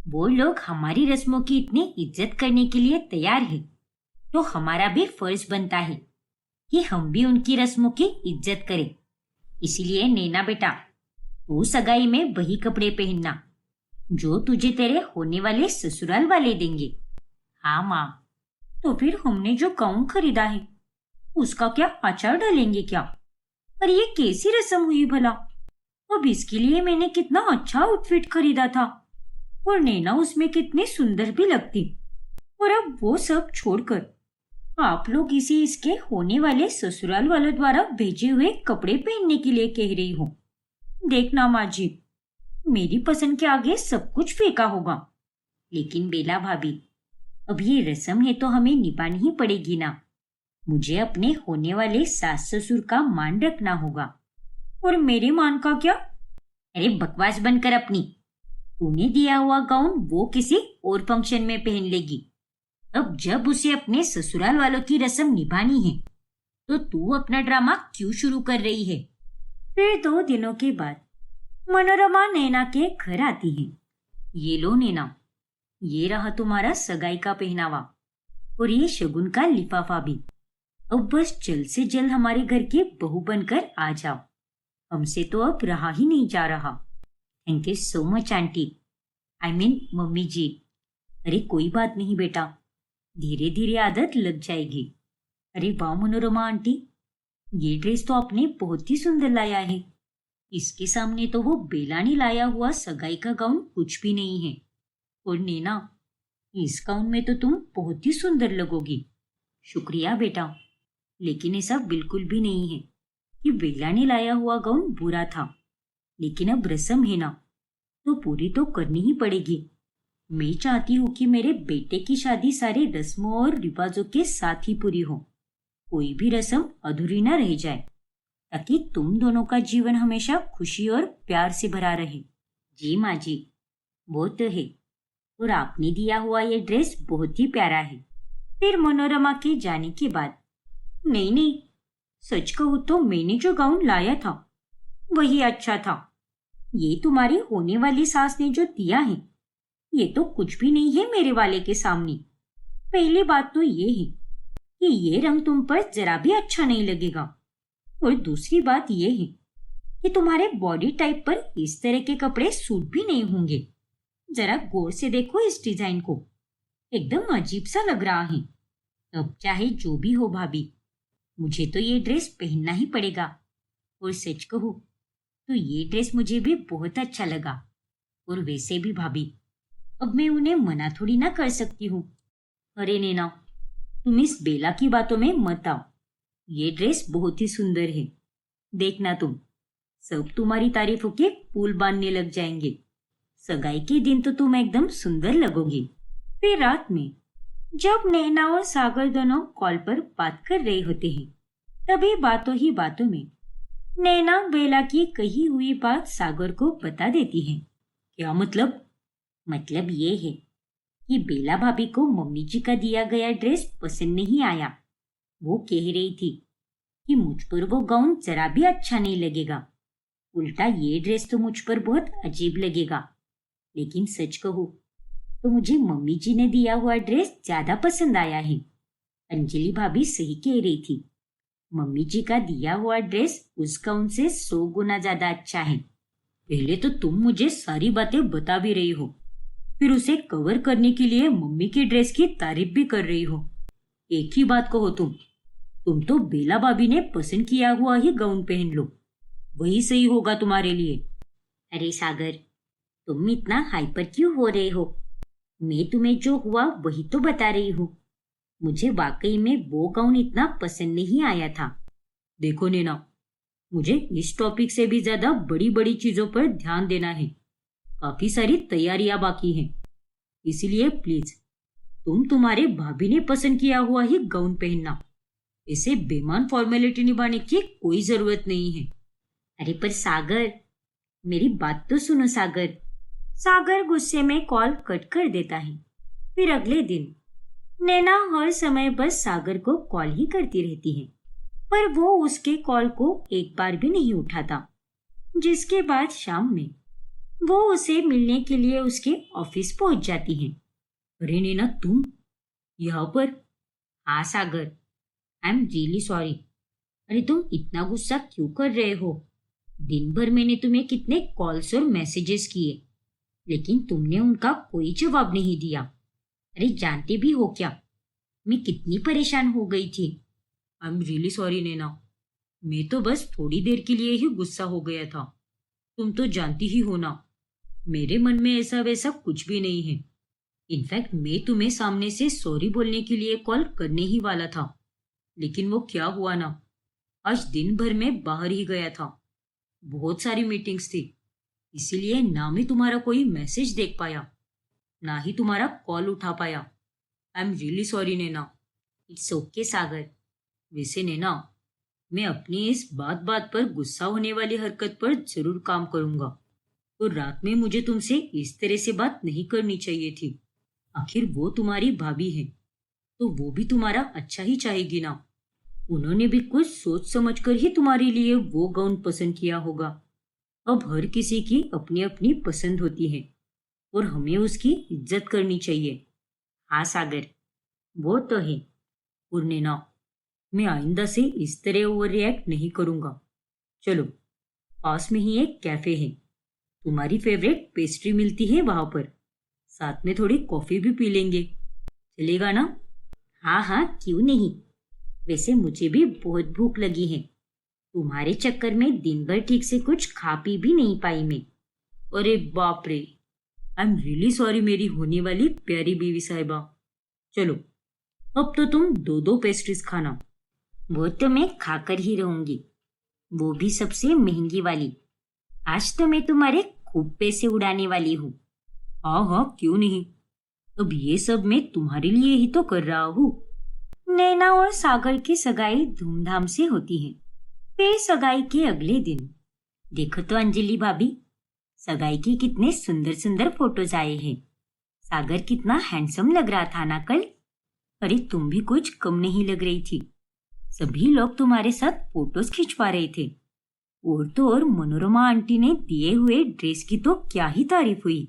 वो लोग हमारी रस्मों की इतनी इज्जत करने के लिए तैयार है तो हमारा भी फर्ज बनता है कि हम भी उनकी रस्मों की इज्जत करें। इसलिए नैना बेटा, तू सगाई में वही कपड़े पहनना जो तुझे तेरे होने वाले ससुराल वाले देंगे। हाँ माँ। तो फिर हमने जो गाउन खरीदा है उसका क्या आचार डालेंगे क्या? पर ये कैसी रस्म हुई भला? अब इसके लिए मैंने कितना अच्छा आउटफिट खरीदा था और नैना उसमें कितनी सुंदर भी लगती। और अब वो सब छोड़कर आप लोग इसे इसके होने वाले ससुराल वालों द्वारा भेजे हुए कपड़े पहनने के लिए कह रही हो। देखना माँ जी, मेरी पसंद के आगे सब कुछ फेंका होगा। लेकिन बेला भाभी, अब ये रस्म है तो हमें निभानी ही पड़ेगी ना। मुझे अपने होने वाले सास ससुर का मान रखना होगा। और मेरे मान का क्या? अरे बकवास बंद कर अपनी। तूने दिया हुआ गाउन वो किसी और फंक्शन में पहन लेगी। अब जब उसे अपने ससुराल वालों की रस्म निभानी है तो तू अपना ड्रामा क्यों शुरू कर रही है? फिर 2 दिनों के बाद मनोरमा नैना के घर आती है। ये लो नैना, ये रहा तुम्हारा सगाई का पहनावा और ये शगुन का लिफाफा भी। अब बस जल्द से जल्द हमारे घर की बहू बनकर आ जाओ। हमसे तो अब रहा ही नहीं जा रहा। Thank you so much aunty, I mean mummy ji. अरे कोई बात नहीं बेटा, धीरे धीरे आदत लग जाएगी। अरे वाह मनोरमा आंटी, ये ड्रेस तो आपने बहुत ही सुंदर लाया है। इसके सामने तो वो बेला ने लाया हुआ सगाई का गाउन कुछ भी नहीं है। और नैना, इस गाउन में तो तुम बहुत ही सुंदर लगोगी। शुक्रिया बेटा, लेकिन ऐसा बिल्कुल भी नहीं है। कि बेला ने लाया हुआ गाउन बुरा था, लेकिन अब रस्म है ना, तो पूरी तो करनी ही पड़ेगी। मैं चाहती हूँ कि मेरे बेटे की शादी सारे रस्मों और रिवाजों के साथ ही पूरी हो। कोई भी रस्म अधूरी न रह जाए, ताकि तुम दोनों का जीवन हमेशा खुशी और प्यार से भरा रहे। जी माँ जी, वो तो है। और आपने दिया हुआ ये ड्रेस बहुत ही प्यारा है। फिर मनोरमा के जाने के बाद, नहीं नहीं, सच कहूँ तो मैंने जो गाउन लाया था वही अच्छा था। ये तुम्हारी होने वाली सास ने जो दिया है, ये तो कुछ भी नहीं है मेरे वाले के सामने। पहली बात तो ये है कि ये रंग तुम पर जरा भी अच्छा नहीं लगेगा, और दूसरी बात ये है कि तुम्हारे बॉडी टाइप पर इस तरह के कपड़े सूट भी नहीं होंगे। जरा गौर से देखो इस डिजाइन को, एकदम अजीब सा लग रहा है। अब चाहे जो भी हो भाभी, मुझे तो ये ड्रेस पहनना ही पड़ेगा। और सच कहूँ तो ये ड्रेस मुझे भी बहुत अच्छा लगा। और वैसे भी भाभी, अब मैं उन्हें मना थोड़ी ना कर सकती हूँ। अरे नैना, तुम इस बेला की बातों में मत आओ। ये ड्रेस बहुत ही सुंदर है। देखना तुम, सब तुम्हारी तारीफों के पुल बांधने लग जाएंगे। सगाई के दिन तो तुम एकदम सुंदर लगोगी। फिर रात में जब नैना और सागर दोनों कॉल पर बात कर रहे होते हैं, तभी बातों ही बातों में नैना बेला की कही हुई बात सागर को बता देती है। क्या मतलब? मतलब ये है कि बेला भाभी को मम्मी जी का दिया गया ड्रेस पसंद नहीं आया। वो कह रही थी कि मुझ पर वो गाउन जरा भी अच्छा नहीं लगेगा, उल्टा ये ड्रेस तो मुझ पर बहुत अजीब लगेगा। लेकिन सच कहूँ तो मुझे मम्मी जी ने दिया हुआ ड्रेस ज्यादा पसंद आया है। अंजलि भाभी सही कह रही थी। मम्मी जी का दिया हुआ ड्रेस उस गाउन से 100 गुना ज्यादा अच्छा है। पहले तो तुम मुझे सारी बातें बता भी रही हो, फिर उसे कवर करने के लिए मम्मी की ड्रेस की तारीफ भी कर रही हो। एक ही बात कहो तुम तो बेला भाभी ने पसंद किया हुआ ही गाउन पहन लो, वही सही होगा तुम्हारे लिए। अरे सागर, तुम इतना हाइपर क्यों हो रहे हो? मैं तुम्हें जो हुआ वही तो बता रही हूँ। मुझे वाकई में वो गाउन इतना पसंद नहीं आया था। देखो नैना, मुझे इस टॉपिक से भी ज्यादा बड़ी बड़ी चीजों पर ध्यान देना है। काफी सारी तैयारियां बाकी हैं, इसलिए प्लीज तुम तुम्हारे भाभी ने पसंद किया हुआ ही गाउन पहनना। इसे बेमान फॉर्मेलिटी निभाने की कोई जरूरत नहीं है। अरे पर सागर, मेरी बात तो सुनो सागर। सागर गुस्से में कॉल कट कर देता है। फिर अगले दिन नैना हर समय बस सागर को कॉल ही करती रहती है, पर वो उसके कॉल को एक बार भी नहीं उठाता। जिसके बाद शाम में वो उसे मिलने के लिए उसके ऑफिस पहुंच जाती है। अरे नैना, तुम यहाँ पर? हाँ सागर, आई एम रियली सॉरी। अरे तुम इतना गुस्सा क्यों कर रहे हो? दिन भर मैंने तुम्हें कितने कॉल्स और मैसेजेस किए, लेकिन तुमने उनका कोई जवाब नहीं दिया। अरे जानते भी हो क्या, मैं कितनी परेशान हो गई थी। आई एम रियली सॉरी नैना, मैं तो बस थोड़ी देर के लिए ही गुस्सा हो गया था। तुम तो जानती ही हो ना, मेरे मन में ऐसा वैसा कुछ भी नहीं है। इनफैक्ट मैं तुम्हें सामने से सॉरी बोलने के लिए कॉल करने ही वाला था, लेकिन वो क्या हुआ ना, आज दिन भर में बाहर ही गया था। बहुत सारी मीटिंग्स थी, इसीलिए ना मैं तुम्हारा कोई मैसेज देख पाया, ना ही तुम्हारा कॉल उठा पाया। I am really sorry Naina. It's okay Sagar. वैसे नैना, मैं अपनी इस बात बात पर गुस्सा होने वाली हरकत पर जरूर काम करूंगा। तो रात में मुझे तुमसे इस तरह से बात नहीं करनी चाहिए थी। आखिर वो तुम्हारी भाभी है, तो वो भी तुम्हारा अच्छा ही चाहेगी ना। उन्होंने भी कुछ सोच समझ कर ही तुम्हारे लिए वो गाउन पसंद किया होगा। अब हर किसी की अपनी अपनी पसंद होती है, और हमें उसकी इज्जत करनी चाहिए। हाँ सागर, वो तो है। और नैना, मैं आइंदा से इस तरह ओवर रिएक्ट नहीं करूंगा। चलो, पास में ही एक कैफे है, तुम्हारी फेवरेट पेस्ट्री मिलती है वहां पर। साथ में थोड़ी कॉफी भी पी लेंगे, चलेगा ना? हाँ हाँ, क्यों नहीं। वैसे मुझे भी बहुत भूख लगी है। तुम्हारे चक्कर में दिन भर ठीक से कुछ खा पी भी नहीं पाई मैं। अरे बाप रे, आई एम रियली सॉरी मेरी होने वाली प्यारी बीवी साहिबा। चलो, अब तो तुम दो दो पेस्ट्रीज खाना। वो तो मैं खाकर ही रहूंगी। वो भी सबसे महंगी वाली। आज तो मैं तुम्हारे खूब पैसे उड़ाने वाली हूँ। हाँ हाँ, क्यों नहीं। अब ये सब मैं तुम्हारे लिए ही तो कर रहा हूँ। नैना और सागर की सगाई धूमधाम से होती है। फिर सगाई के अगले दिन देखो तो अंजलि भाभी, सगाई के कितने सुंदर सुंदर फोटोज आए हैं। सागर कितना हैंडसम लग रहा था ना कल। अरे तुम भी कुछ कम नहीं लग रही थी। सभी लोग तुम्हारे साथ फोटोज खिंचवा रहे थे। और तो और मनोरमा आंटी ने दिए हुए ड्रेस की तो क्या ही तारीफ हुई।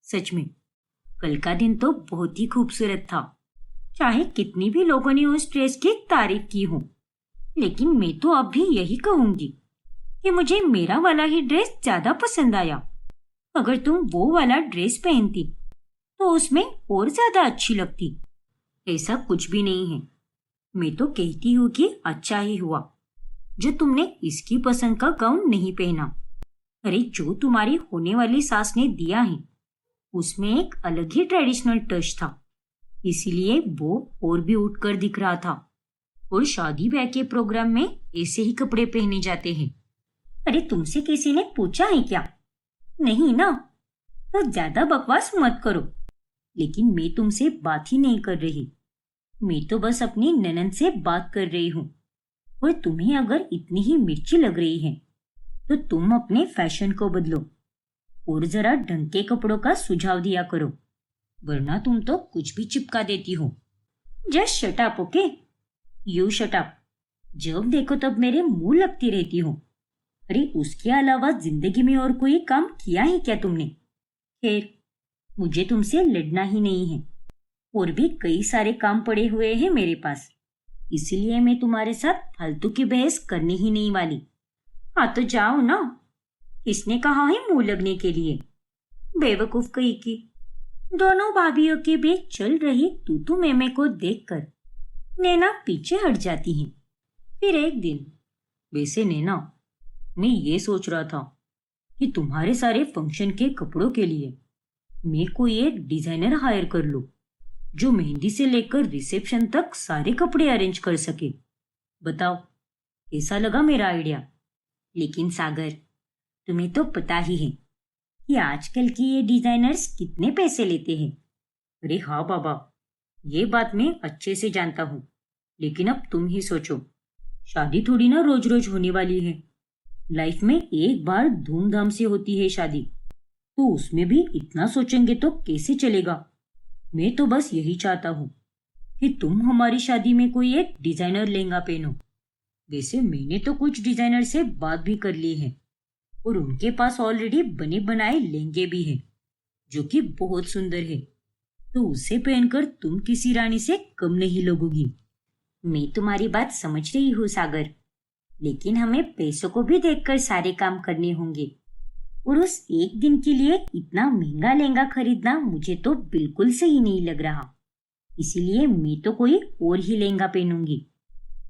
सच में कल का दिन तो बहुत ही खूबसूरत था। चाहे कितनी भी लोगों ने उस ड्रेस की तारीफ की हो, लेकिन मैं तो अब भी यही कहूंगी कि मुझे मेरा वाला ही ड्रेस ज्यादा पसंद आया। अगर तुम वो वाला ड्रेस पहनती तो उसमें और ज्यादा अच्छी लगती। ऐसा कुछ भी नहीं है। मैं तो कहती हूँ कि अच्छा ही हुआ जो तुमने इसकी पसंद का गाउन नहीं पहना। अरे जो तुम्हारी होने वाली सास ने दिया है उसमें एक अलग ही ट्रेडिशनल टच था, इसीलिए वो और भी उठकर दिख रहा था। और शादी ब्याह के प्रोग्राम में ऐसे ही कपड़े पहने जाते हैं। अरे तुमसे किसी ने पूछा है क्या? नहीं ना, तो ज्यादा बकवास मत करो। लेकिन मैं तुमसे बात ही नहीं कर रही। मैं तो बस अपनी ननद से बात कर रही हूँ। और तुम्हें अगर इतनी ही मिर्ची लग रही है तो तुम अपने फैशन को बदलो और जरा ढंग के कपड़ों का सुझाव दिया करो, वरना तुम तो कुछ भी चिपका देती हो। Just shut up, okay? You shut up. जब देखो तब मेरे मुंह लगती रहती हो। अरे उसके अलावा जिंदगी में और कोई काम किया है क्या तुमने? खैर, मुझे तुमसे लड़ना ही नहीं है। और भी कई सारे काम पड़े हुए हैं मेरे पास, इसलिए मैं तुम्हारे साथ फालतू की बहस करने ही नहीं वाली। हाँ तो जाओ ना। किसने कहा है मुंह लगने के लिए? बेवकूफ कही की। दोनों भाभियों के बीच चल रही तू मैमे को देखकर नैना पीछे हट जाती है। फिर एक दिन, वैसे नैना, मैं ये सोच रहा था कि तुम्हारे सारे फंक्शन के कपड़ों के लिए मैं कोई एक डिजाइनर हायर कर लूं जो मेहंदी से लेकर रिसेप्शन तक सारे कपड़े अरेंज कर सके। बताओ कैसा लगा मेरा आइडिया? लेकिन सागर, तुम्हें तो पता ही है कि आजकल के ये डिजाइनर्स कितने पैसे लेते हैं। अरे हाँ बाबा, ये बात मैं अच्छे से जानता हूँ। लेकिन अब तुम ही सोचो, शादी थोड़ी ना रोज रोज होने वाली है। लाइफ में एक बार धूमधाम से होती है शादी, तो उसमें भी इतना सोचेंगे तो कैसे चलेगा। मैं तो बस यही चाहता हूँ कि तुम हमारी शादी में कोई एक डिजाइनर लहंगा पहनो। वैसे मैंने तो कुछ डिजाइनर से बात भी कर ली है और उनके पास ऑलरेडी बने बनाए लहंगे भी हैं जो कि बहुत सुंदर है। तो उसे पहनकर तुम किसी रानी से कम नहीं लगोगी। मैं तुम्हारी बात समझ रही हूँ सागर, लेकिन हमें पैसों को भी देखकर सारे काम करने होंगे। और उस एक दिन के लिए इतना महंगा लहंगा खरीदना मुझे तो बिल्कुल सही नहीं लग रहा। इसीलिए मैं तो कोई और ही लहंगा पहनूंगी।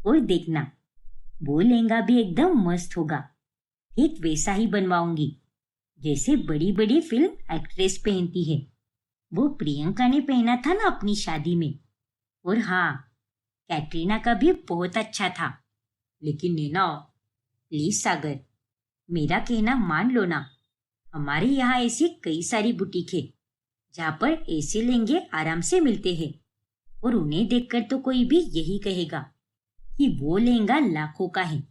और देखना, वो लहंगा भी एकदम मस्त होगा। ठीक वैसा ही बनवाऊंगी जैसे बड़ी बड़ी फिल्म एक्ट्रेस पहनती है। वो प्रियंका ने पहना था ना अपनी शादी में। और हाँ, कैटरीना का भी बहुत अच्छा था। लेकिन नैना, प्लीज सागर, मेरा कहना मान लो ना। हमारे यहाँ ऐसी कई सारी बुटीक है जहाँ पर ऐसे लहंगे आराम से मिलते हैं। और उन्हें देखकर तो कोई भी यही कहेगा कि वो लहंगा लाखों का है।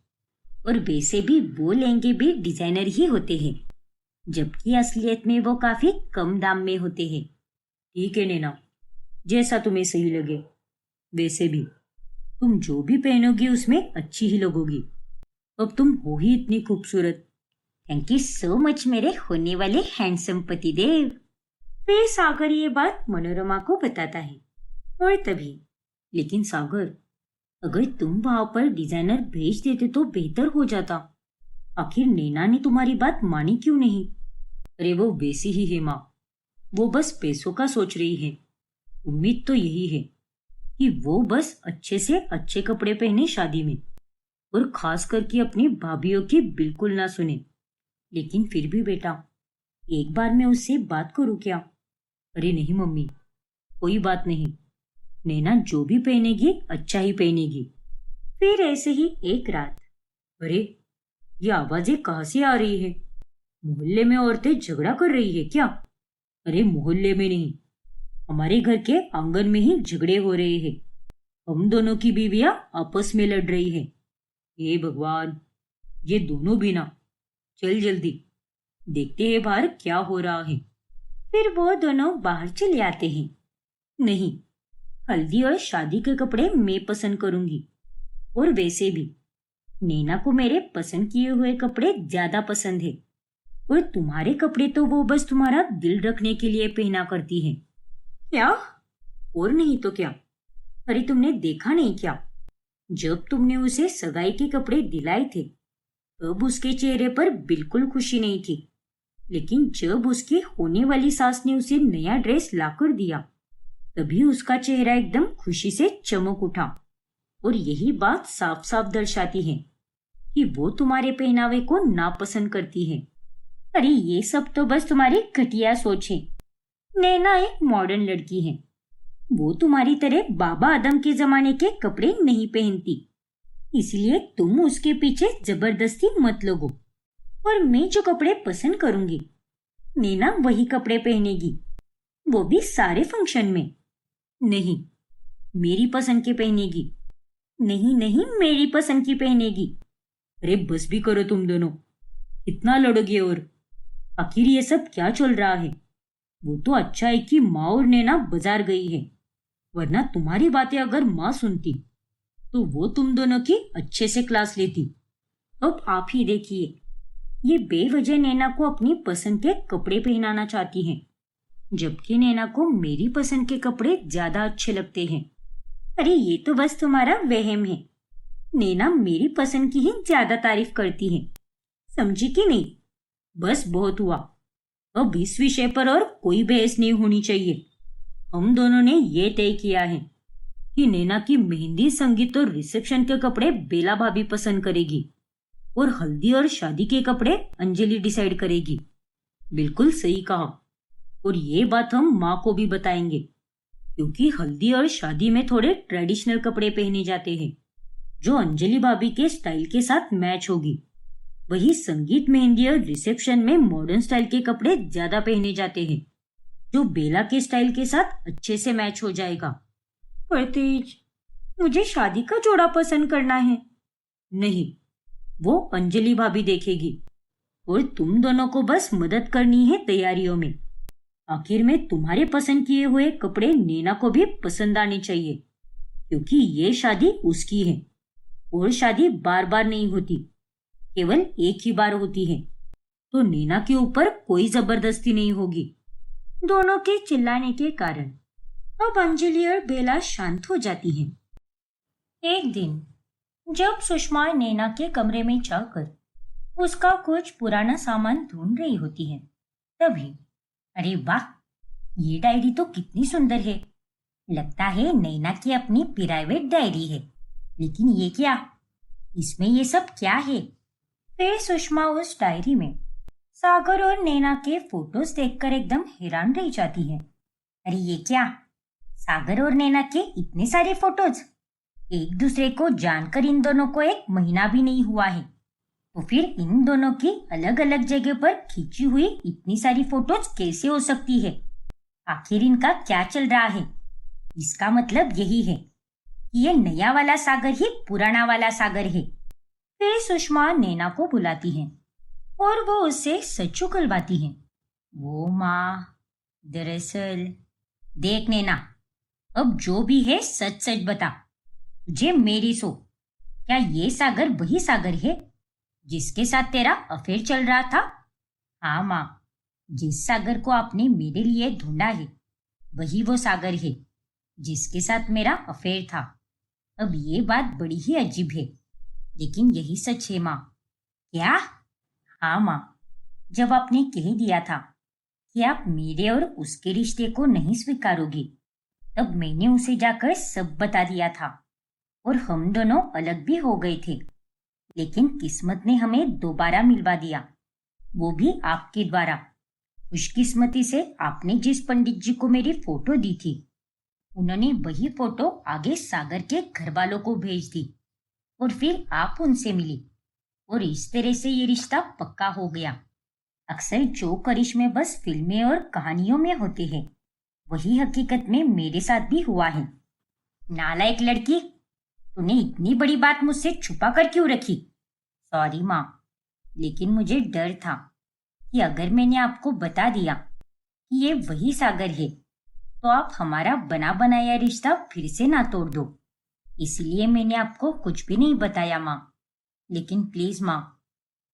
और वैसे भी वो लहंगे भी डिजाइनर ही होते हैं, जबकि असलियत में वो काफी कम दाम में होते हैं। ठीक है नैना, जैसा तुम्हें सही लगे। वैसे भी तुम जो भी पहनोगी उसमें अच्छी ही लगोगी। अब तुम हो ही इतनी खूबसूरत। थैंक यू सो मच मेरे होने वाले हैंडसम पतिदेव। फिर सागर ये बात मनोरमा को बताता है। और तभी, लेकिन सागर, अगर तुम वहां पर डिजाइनर भेज देते तो बेहतर हो जाता। आखिर नैना ने तुम्हारी बात मानी क्यों नहीं? अरे वो वैसी ही है माँ, वो बस पैसों का सोच रही है। उम्मीद तो यही है कि वो बस अच्छे से अच्छे कपड़े पहने शादी में, और खास करके अपनी भाभीयों की बिल्कुल ना सुने। लेकिन फिर भी बेटा, एक बार मैं उससे बात करूं क्या? अरे नहीं मम्मी, कोई बात नहीं। नैना जो भी पहनेगी अच्छा ही पहनेगी। फिर ऐसे ही एक रात, अरे ये आवाजें कहाँ से आ रही है? मोहल्ले में औरतें झगड़ा कर रही है क्या? अरे मोहल्ले में नहीं, हमारे घर के आंगन में ही झगड़े हो रहे हैं। हम दोनों की बीवियां आपस में लड़ रही है। हे भगवान, ये दोनों भी ना। चल जल्दी देखते हैं बाहर क्या हो रहा है। फिर वो दोनों बाहर चले आते हैं। नहीं, हल्दी और शादी के कपड़े मैं पसंद करूंगी। और वैसे भी नैना को मेरे पसंद किए हुए कपड़े ज्यादा पसंद है। और तुम्हारे कपड़े तो वो बस तुम्हारा दिल रखने के लिए पहना करती है। क्या? और नहीं तो क्या। अरे तुमने देखा नहीं क्या? जब तुमने उसे सगाई के कपड़े दिलाए थे तब उसके चेहरे पर बिल्कुल खुशी नहीं थी। लेकिन जब उसकी होने वाली सास ने उसे नया ड्रेस लाकर दिया तभी उसका चेहरा एकदम खुशी से चमक उठा। और यही बात साफ साफ दर्शाती है कि वो तुम्हारे पहनावे को नापसंद करती है। अरे ये सब तो बस तुम्हारी घटिया सोच है। नैना एक मॉडर्न लड़की है। वो तुम्हारी तरह बाबा आदम के जमाने के कपड़े नहीं पहनती। इसलिए तुम उसके पीछे जबरदस्ती मत लगो। और मैं जो कपड़े पसंद करूंगी नैना वही कपड़े पहनेगी, वो भी सारे फंक्शन में। नहीं, मेरी पसंद के पहनेगी। नहीं नहीं, मेरी पसंद की पहनेगी। अरे बस भी करो तुम दोनों, कितना लड़ोगे? और आखिर ये सब क्या चल रहा है? वो तो अच्छा है कि माँ और नैना बाजार गई है, वरना तुम्हारी बातें अगर माँ सुनती तो वो तुम दोनों की अच्छे से क्लास लेती। अब आप ही देखिए, ये बेवजह नैना को अपनी पसंद के कपड़े पहनाना चाहती हैं, जबकि नैना को मेरी पसंद के कपड़े ज्यादा अच्छे लगते हैं। अरे ये तो बस तुम्हारा वहम है। नैना मेरी पसंद की ही ज्यादा तारीफ करती है, समझी कि नहीं? बस बहुत हुआ। अब इस विषय पर और कोई बहस नहीं होनी चाहिए। हम दोनों ने ये तय किया है कि नैना की मेहंदी, संगीत और रिसेप्शन के कपड़े बेला भाभी पसंद करेगी और हल्दी और शादी के कपड़े अंजलि डिसाइड करेगी। बिल्कुल सही कहा। और ये बात हम माँ को भी बताएंगे, क्योंकि हल्दी और शादी में थोड़े ट्रेडिशनल कपड़े पहने जाते हैं जो अंजलि भाभी के स्टाइल के साथ मैच होगी। वही संगीत, मेहंदी और रिसेप्शन में मॉडर्न स्टाइल के कपड़े ज्यादा पहने जाते हैं जो बेला के स्टाइल के साथ अच्छे से मैच हो जाएगा। पर तेज, मुझे शादी का जोड़ा पसंद करना है। नहीं, वो अंजलि भाभी देखेगी और तुम दोनों को बस मदद करनी है तैयारियों में। आखिर में तुम्हारे पसंद किए हुए कपड़े नैना को भी पसंद आने चाहिए, क्योंकि ये शादी उसकी है और शादी बार बार नहीं होती, केवल एक ही बार होती है। तो नैना के ऊपर कोई जबरदस्ती नहीं होगी। दोनों के चिल्लाने के कारण अब अंजलि और बेला शांत हो जाती हैं। एक दिन जब सुषमा नैना के कमरे में जाकर उसका कुछ पुराना सामान ढूंढ रही होती है तभी, अरे वाह, ये डायरी तो कितनी सुंदर है। लगता है नैना की अपनी प्राइवेट डायरी है। लेकिन ये क्या? इसमें ये सब क्या है? फिर सुषमा उस डायरी में सागर और नैना के फोटोज देखकर एकदम हैरान रह जाती है। अरे ये क्या? सागर और नैना के इतने सारे फोटोज! एक दूसरे को जानकर इन दोनों को एक महीना भी नहीं हुआ है, तो फिर इन दोनों की अलग अलग जगह पर खींची हुई इतनी सारी फोटोज कैसे हो सकती है? आखिर इनका क्या चल रहा है? इसका मतलब यही है कि ये नया वाला सागर ही पुराना वाला सागर है। फिर सुषमा नैना को बुलाती है और वो उससे सच उगलवाती है। वो माँ, दरअसल देख नैना, अब जो भी है सच सच बता, तुझे मेरी सो क्या ये सागर वही सागर है जिसके साथ तेरा अफेयर चल रहा था? हाँ माँ, जिस सागर को आपने मेरे लिए ढूंढा है वही वो सागर है जिसके साथ मेरा अफेयर था। अब ये बात बड़ी ही अजीब है, लेकिन यही सच है माँ। क्या? हाँ माँ, जब आपने कह दिया था कि आप मेरे और उसके रिश्ते को नहीं स्वीकारोगी, तब मैंने उसे जाकर सब बता दिया था और हम दोनों अलग भी हो गए थे। लेकिन किस्मत ने हमें दोबारा मिलवा दिया, वो भी आपके द्वारा। खुशकिस्मती से आपने जिस पंडित जी को मेरी फोटो दी थी, उन्होंने वही फोटो आगे सागर के घर वालों को भेज दी और फिर आप उनसे मिली और इस तरह से ये रिश्ता पक्का हो गया। अक्सर जो करिश्मे बस फिल्में और कहानियों में होते हैं, वही हकीकत में मेरे साथ भी हुआ है। नालायक लड़की, तूने इतनी बड़ी बात मुझसे छुपा कर क्यों रखी? सॉरी माँ, लेकिन मुझे डर था कि अगर मैंने आपको बता दिया कि ये वही सागर है, तो आप हमारा बना बनाया रिश्ता फिर से ना तोड़ दो। इसलिए मैंने आपको कुछ भी नहीं बताया माँ। लेकिन प्लीज माँ,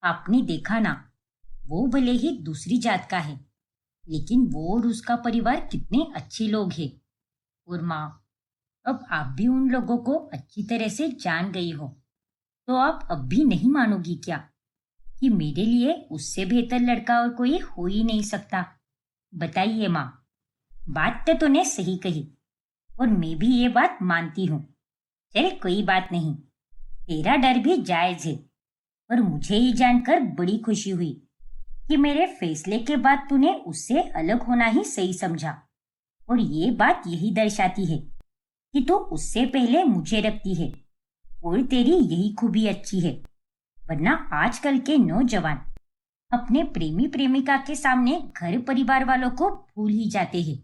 आपने देखा ना, वो भले ही दूसरी जात का है, लेकिन वो और उसका परिवार कितने अच्छे लोग हैं। और माँ, अब आप भी उन लोगों को अच्छी तरह से जान गई हो, तो आप अब भी नहीं मानोगी क्या कि मेरे लिए उससे बेहतर लड़का और कोई हो ही नहीं सकता? बताइए माँ। बात तो तूने सही कही और मैं भी ये बात मानती हूँ। चल कोई बात नहीं, तेरा डर भी जायज है। और मुझे ये जानकर बड़ी खुशी हुई कि मेरे फैसले के बाद तूने उससे अलग होना ही सही समझा। और ये बात यही दर्शाती है कि तू उससे पहले मुझे रखती है और तेरी यही खूबी अच्छी है। वरना आजकल के नौजवान अपने प्रेमी प्रेमिका के सामने घर परिवार वालों को भूल ही जाते हैं।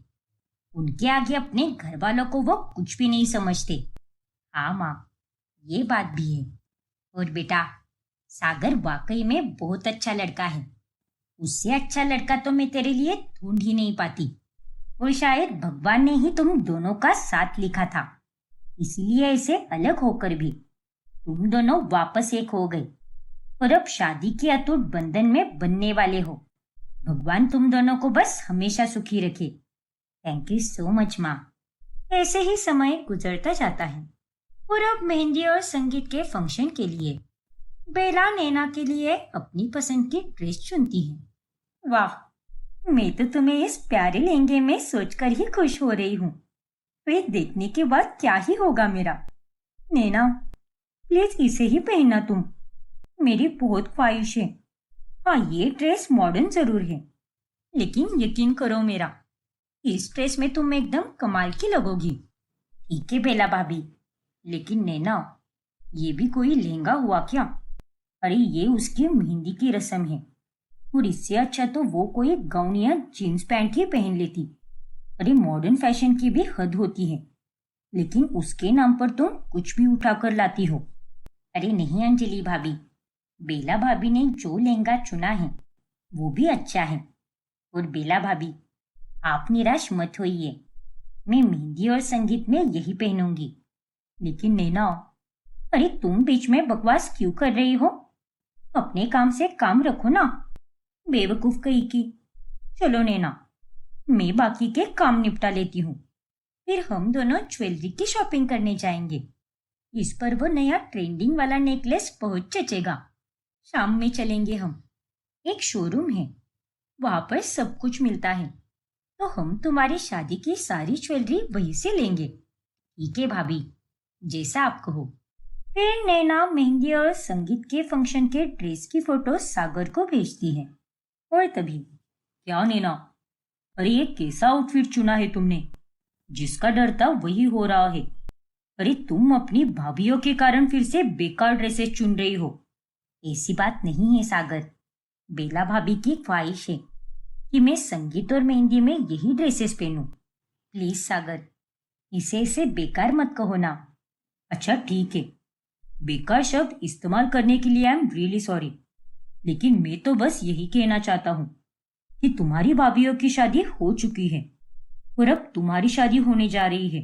उनके आगे अपने घर वालों को वो कुछ भी नहीं समझते। हाँ माँ, ये बात भी है। और बेटा, सागर वाकई में बहुत अच्छा लड़का है। उससे अच्छा लड़का तो मैं तेरे लिए ढूंढ ही नहीं पाती। और शायद भगवान ने ही तुम दोनों का साथ लिखा था, इसीलिए ऐसे अलग होकर भी तुम दोनों वापस एक हो गए और अब शादी के अटूट बंधन में बनने वाले हो। भगवान तुम दोनों को बस हमेशा सुखी रखे। थैंक यू सो मच माँ। ऐसे ही समय गुजरता जाता है और अब मेहंदी और संगीत के फंक्शन के लिए बेला नैना के लिए अपनी पसंद की ड्रेस चुनती है। वाह, मैं तो तुम्हें इस प्यारे लहंगे में सोचकर ही खुश हो रही हूँ। फिर देखने के बाद क्या ही होगा मेरा। नैना, प्लीज इसे ही पहनना तुम। मेरी बहुत ख्वाहिश है। हाँ, ये ड्रेस मॉडर्न जरूर है, लेकिन यकीन करो मेरा, इस ड्रेस में तुम एकदम कमाल की लगोगी। ठीक है बेला भाभी, लेकिन नैना, ये भी कोई लहंगा हुआ क्या? अरे ये उसकी मेहंदी की रस्म है और इससे अच्छा तो वो कोई गाउन या जीन्स पैंट ही पहन लेती। अरे मॉडर्न फैशन की भी हद होती है, लेकिन उसके नाम पर तुम कुछ भी उठा कर लाती हो। अरे नहीं अंजलि भाभी, बेला भाभी ने जो लहंगा चुना है वो भी अच्छा है। और बेला भाभी, आप निराश मत होइए, मैं मेहंदी और संगीत में यही पहनूंगी। लेकिन नैना, अरे तुम बीच में बकवास क्यों कर रही हो? अपने काम से काम रखो ना, बेवकूफ कहीं की। चलो नैना, मैं बाकी के काम निपटा लेती हूँ, फिर हम दोनों ज्वेलरी की शॉपिंग करने जाएंगे। इस पर वो नया ट्रेंडिंग वाला नेकलेस बहुत जचेगा। शाम में चलेंगे हम, एक शोरूम है, वहां पर सब कुछ मिलता है, तो हम तुम्हारी शादी की सारी ज्वेलरी वहीं से लेंगे। ठीक है भाभी, जैसा आप कहो। फिर नैना मेहंदी और संगीत के फंक्शन के ड्रेस की फोटो सागर को भेजती है। और तभी, क्या नैना, अरे ये कैसा आउटफिट चुना है तुमने? जिसका डर था वही हो रहा है। अरे तुम अपनी भाभीियों के कारण फिर से बेकार ड्रेसेस चुन रही हो। ऐसी बात नहीं है सागर, बेला भाभी की ख्वाहिश है कि मैं संगीत और मेहंदी में यही ड्रेसेस पहनूं। प्लीज सागर, इसे बेकार मत कहो ना। अच्छा ठीक है, बेकार शब्द इस्तेमाल करने के लिए आई एम रियली सॉरी, लेकिन मैं तो बस यही कहना चाहता हूँ कि तुम्हारी भाभीियों की शादी हो चुकी है और अब तुम्हारी शादी होने जा रही है,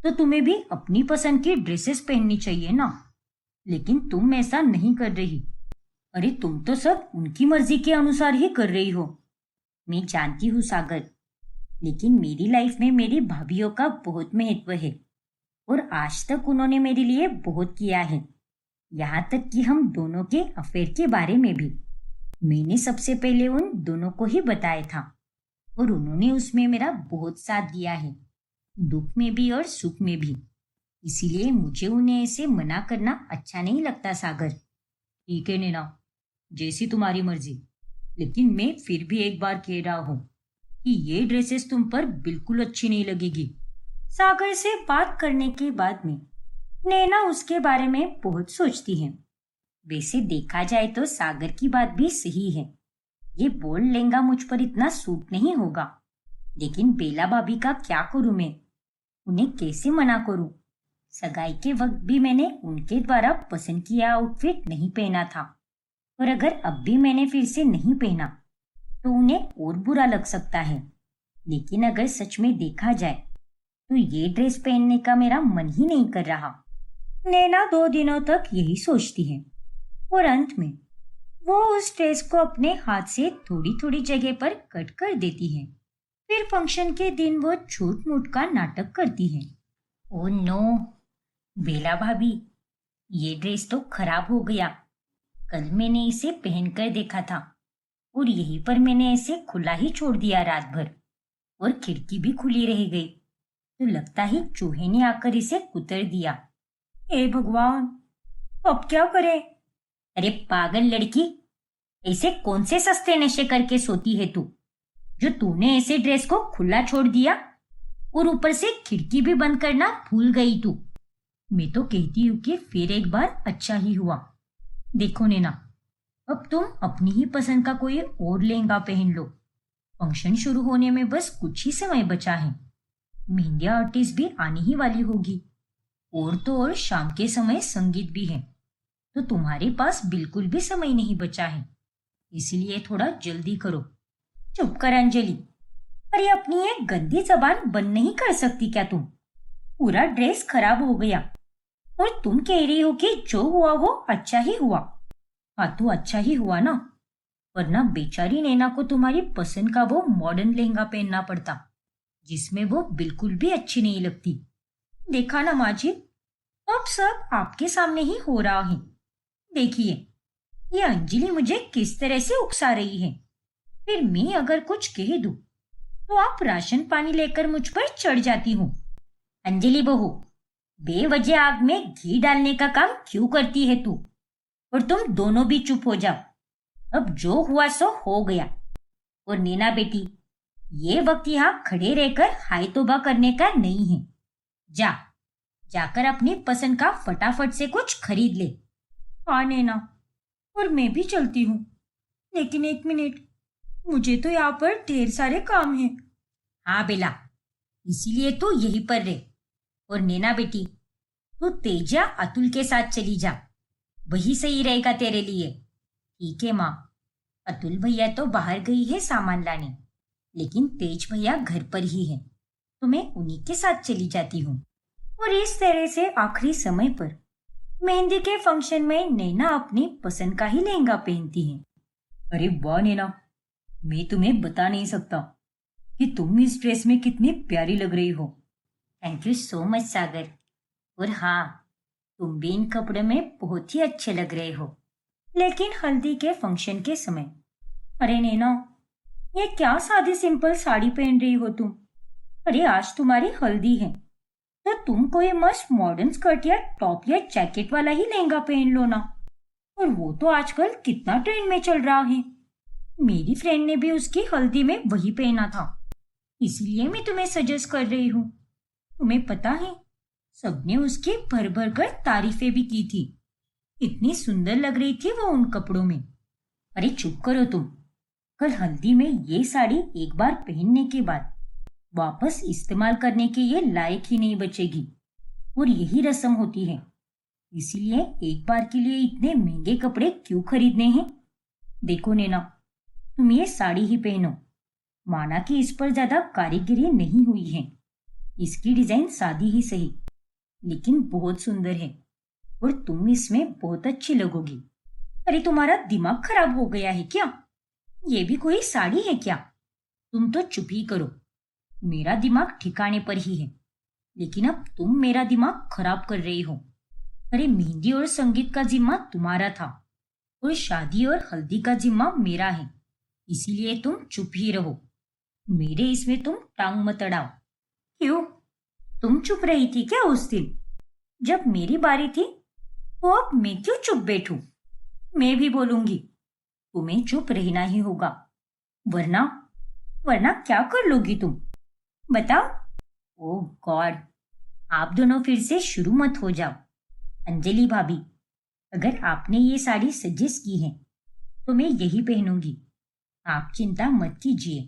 तो तुम्हें भी अपनी पसंद की ड्रेसेस पहननी चाहिए ना। लेकिन तुम ऐसा नहीं कर रही। अरे तुम तो सब उनकी मर्जी के अनुसार ही कर रही हो। मैं जानती हूँ सागर, लेकिन मेरी लाइफ में मेरी भाभीियों का बहुत महत्व है और आज तक उन्होंने मेरे लिए बहुत किया है। यहाँ तक कि हम दोनों के अफेयर के बारे में भी मैंने सबसे पहले उन दोनों को ही बताया था और उन्होंने उसमें मेरा बहुत साथ दिया है, दुख में भी और सुख में भी। इसीलिए मुझे उन्हें ऐसे मना करना अच्छा नहीं लगता सागर। ठीक है नैना, जैसी तुम्हारी मर्जी, लेकिन मैं फिर भी एक बार कह रहा हूँ कि ये ड्रेसेस तुम पर बिल्कुल अच्छी नहीं लगेगी। सागर से बात करने के बाद में नैना उसके बारे में बहुत सोचती है। वैसे देखा जाए तो सागर की बात भी सही है। ये बोल्ड लहंगा मुझ पर इतना सूट नहीं होगा। लेकिन बेला भाभी का क्या करूं मैं? उन्हें कैसे मना करूं? सगाई के वक्त भी मैंने उनके द्वारा पसंद किया आउटफिट नहीं पहना था, और अगर अब भी मैंने फिर से नहीं पहना तो उन्हें और बुरा लग सकता है। लेकिन अगर सच में देखा जाए तो ये ड्रेस पहनने का मेरा मन ही नहीं कर रहा। नैना 2 दिनों तक यही सोचती है और अंत में वो उस ड्रेस को अपने हाथ से थोड़ी थोड़ी जगह पर कट कर देती है। फिर फंक्शन के दिन वो झूठ मूठ का नाटक करती है। ओ नो बेला भाभी, ये ड्रेस तो खराब हो गया। कल मैंने इसे पहनकर देखा था और यहीं पर मैंने इसे खुला ही छोड़ दिया रात भर, और खिड़की भी खुली रह गई तो लगता ही चूहे ने आकर इसे कुतर दिया। हे भगवान, अब क्या करें? अरे पागल लड़की, ऐसे कौन से सस्ते नशे करके सोती है तू, जो तूने ऐसे ड्रेस को खुला छोड़ दिया और ऊपर से खिड़की भी बंद करना भूल गई तू। मैं तो कहती हूँ कि फिर एक बार अच्छा ही हुआ। देखो नैना, अब तुम अपनी ही पसंद का कोई और लहंगा पहन लो। फंक्शन शुरू होने में बस कुछ ही समय बचा है। मेहंदी आर्टिस्ट भी आने ही वाली होगी, और तो और शाम के समय संगीत भी है, तो तुम्हारे पास बिल्कुल भी समय नहीं बचा है। इसलिए थोड़ा जल्दी करो। चुप कर अंजलि, अरे अपनी ये गंदी जबान बंद नहीं कर सकती क्या तुम? पूरा ड्रेस खराब हो गया और तुम कह रही हो कि जो हुआ वो अच्छा ही हुआ। हाँ तो अच्छा ही हुआ ना, वरना बेचारी नैना को तुम्हारी पसंद का वो मॉडर्न लहंगा पहनना पड़ता, जिसमें वो बिल्कुल भी अच्छी नहीं लगती। देखा ना माँ जी, अब सब आपके सामने ही हो रहा है। देखिए, ये अंजलि मुझे किस तरह से उकसा रही है। फिर मैं अगर कुछ कह दूं तो आप राशन पानी लेकर मुझ पर चढ़ जाती हूँ। अंजलि बहू, बेवजह आग में घी डालने का काम क्यों करती है तू? और तुम दोनों भी चुप हो जाओ। अब जो हुआ सो हो गया। और नैना बेटी, ये वक्त यहाँ खड़े रहकर हाय तौबा करने का नहीं है। जाकर अपनी पसंद का फटाफट से कुछ खरीद ले। हाँ नैना, और मैं भी चलती हूँ, लेकिन 1 मिनट, मुझे तो यहाँ पर ढेर सारे काम हैं। हाँ बेला, इसीलिए तू यहीं पर रह। और नैना बेटी, तू तेजा अतुल के साथ चली जा, वही सही रहेगा तेरे लिए। ठीक है माँ। अतुल भैया तो बाहर गई है सामान लाने, लेकिन तेज भैया घर पर ही है, तो मैं उन्हीं के साथ चली जाती हूँ। और इस तरह से आखिरी समय पर मेहंदी के फंक्शन में नैना अपनी पसंद का ही लहंगा पहनती है। अरे वाह नैना, मैं तुम्हें बता नहीं सकता कि तुम इस ड्रेस में कितनी प्यारी लग रही हो। थैंक यू सो मच सागर। और हाँ, तुम भी इन कपड़ों में बहुत ही अच्छे लग रहे हो। लेकिन हल्दी के फंक्शन के समय, अरे नैना, ये क्या सादी सिंपल साड़ी पहन रही हो तुम? अरे आज तुम्हारी हल्दी है, तो तुम कोई मस्त मॉडर्न स्कर्ट या टॉप या जैकेट वाला ही लहंगा पहन लो ना। और वो तो आजकल कितना ट्रेंड में चल रहा है। मेरी फ्रेंड ने भी उसकी हल्दी में वही पहना था, इसलिए मैं तुम्हें सजेस्ट कर रही हूँ। तुम्हें पता है, सबने उसकी भर भर कर तारीफें भी की थी। इतनी सुंदर लग रही थी वो उन कपड़ों में। अरे चुप करो तुम। कल हल्दी में ये साड़ी एक बार पहनने के बाद वापस इस्तेमाल करने के ये लायक ही नहीं बचेगी, और यही रस्म होती है। इसीलिए एक बार के लिए इतने महंगे कपड़े क्यों खरीदने हैं? देखो नैना, तुम ये साड़ी ही पहनो। माना कि इस पर ज्यादा कारीगरी नहीं हुई है, इसकी डिजाइन सादी ही सही, लेकिन बहुत सुंदर है, और तुम इसमें बहुत अच्छी लगोगी। अरे तुम्हारा दिमाग खराब हो गया है क्या? ये भी कोई साड़ी है क्या? तुम तो चुप ही करो। मेरा दिमाग ठिकाने पर ही है, लेकिन अब तुम मेरा दिमाग खराब कर रही हो। अरे मेहंदी और संगीत का जिम्मा तुम्हारा था, और शादी और हल्दी का जिम्मा मेरा है, इसीलिए तुम चुप ही रहो। मेरे इसमें तुम टांग मत अड़ाओ। क्यों, तुम चुप रही थी क्या उस दिन जब मेरी बारी थी? तो अब मैं क्यों चुप बैठूं? मैं भी बोलूंगी। तुम्हें चुप रहना ही होगा, वरना वरना क्या कर लोगी तुम? बताओ। ओह गॉड, आप दोनों फिर से शुरू मत हो जाओ। अंजलि भाभी, अगर आपने ये साड़ी सजेस्ट की है तो मैं यही पहनूंगी। आप चिंता मत कीजिए।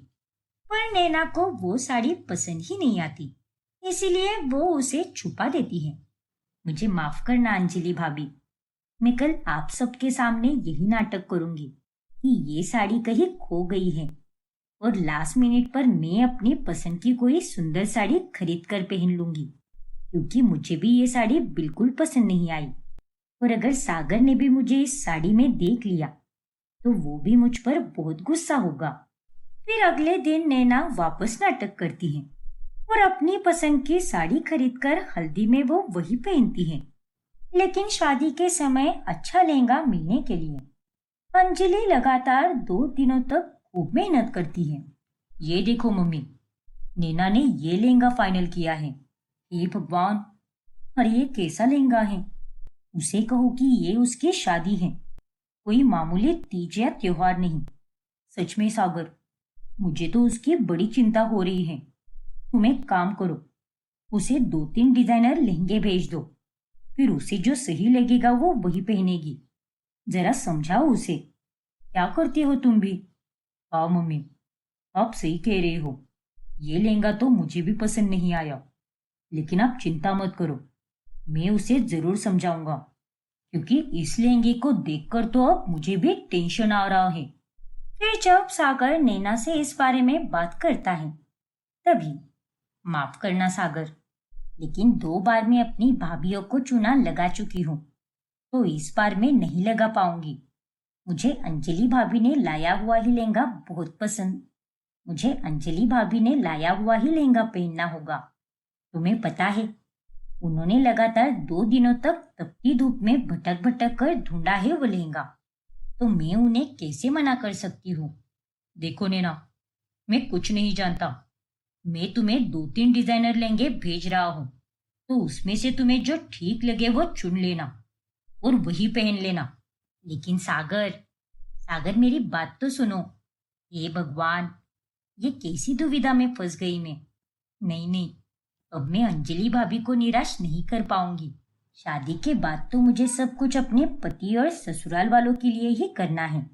पर नैना को वो साड़ी पसंद ही नहीं आती, इसीलिए वो उसे छुपा देती है। मुझे माफ करना अंजलि भाभी, मैं कल आप सबके सामने यही नाटक करूंगी कि ये साड़ी कहीं खो गई है और लास्ट मिनट पर मैं अपनी पसंद की कोई सुंदर साड़ी खरीद कर पहन लूंगी, क्योंकि मुझे भी ये साड़ी बिल्कुल पसंद नहीं आई। और अगर सागर ने भी मुझे इस साड़ी में देख लिया तो वो भी मुझ पर बहुत गुस्सा होगा। फिर अगले दिन नैना वापस नाटक करती है और अपनी पसंद की साड़ी खरीदकर हल्दी में वो वही पहनती है। लेकिन शादी के समय अच्छा लहंगा मिलने के लिए अंजलि लगातार 2 दिनों तक खूब मेहनत करती है। ये देखो मम्मी, नैना ने ये लहंगा फाइनल किया है। हे भगवान, और ये कैसा लहंगा है। उसे कहो कि ये उसकी शादी है, कोई मामूली तीज या त्योहार नहीं। सच में सागर, मुझे तो उसकी बड़ी चिंता हो रही है। तुम एक काम करो, उसे 2-3 डिजाइनर लहंगे भेज दो, फिर उसे जो सही लगेगा वो वही पहनेगी। जरा समझाओ उसे। क्या करती हो तुम भी? हाँ मम्मी, आप सही कह रहे हो। ये लहंगा तो मुझे भी पसंद नहीं आया, लेकिन आप चिंता मत करो, मैं उसे जरूर समझाऊंगा, क्योंकि इस लहंगे को देखकर तो अब मुझे भी टेंशन आ रहा है। फिर जब सागर नैना से इस बारे में बात करता है तभी, माफ करना सागर, लेकिन 2 बार मैं अपनी भाभीयों को चूना लगा चुकी हूँ, तो इस बार मैं नहीं लगा पाऊंगी। मुझे अंजलि भाभी ने लाया हुआ ही लहंगा बहुत पसंद। मुझे अंजलि भाभी ने लाया हुआ ही लहंगा पहनना होगा। तुम्हें पता है, उन्होंने लगातार 2 दिनों तक तपती धूप में भटक भटक कर ढूंढा है वो लहंगा, तो मैं उन्हें कैसे मना कर सकती हूँ। देखो नैना, मैं कुछ नहीं जानता। मैं तुम्हें 2-3 डिजाइनर लहंगे भेज रहा हूँ, तो उसमें से तुम्हें जो ठीक लगे वो चुन लेना और वही पहन लेना। लेकिन सागर, सागर मेरी बात तो सुनो। हे भगवान, ये कैसी दुविधा में फंस गई मैं। नहीं नहीं, अब मैं अंजलि भाभी को निराश नहीं कर पाऊंगी। शादी के बाद तो मुझे सब कुछ अपने पति और ससुराल वालों के लिए ही करना है,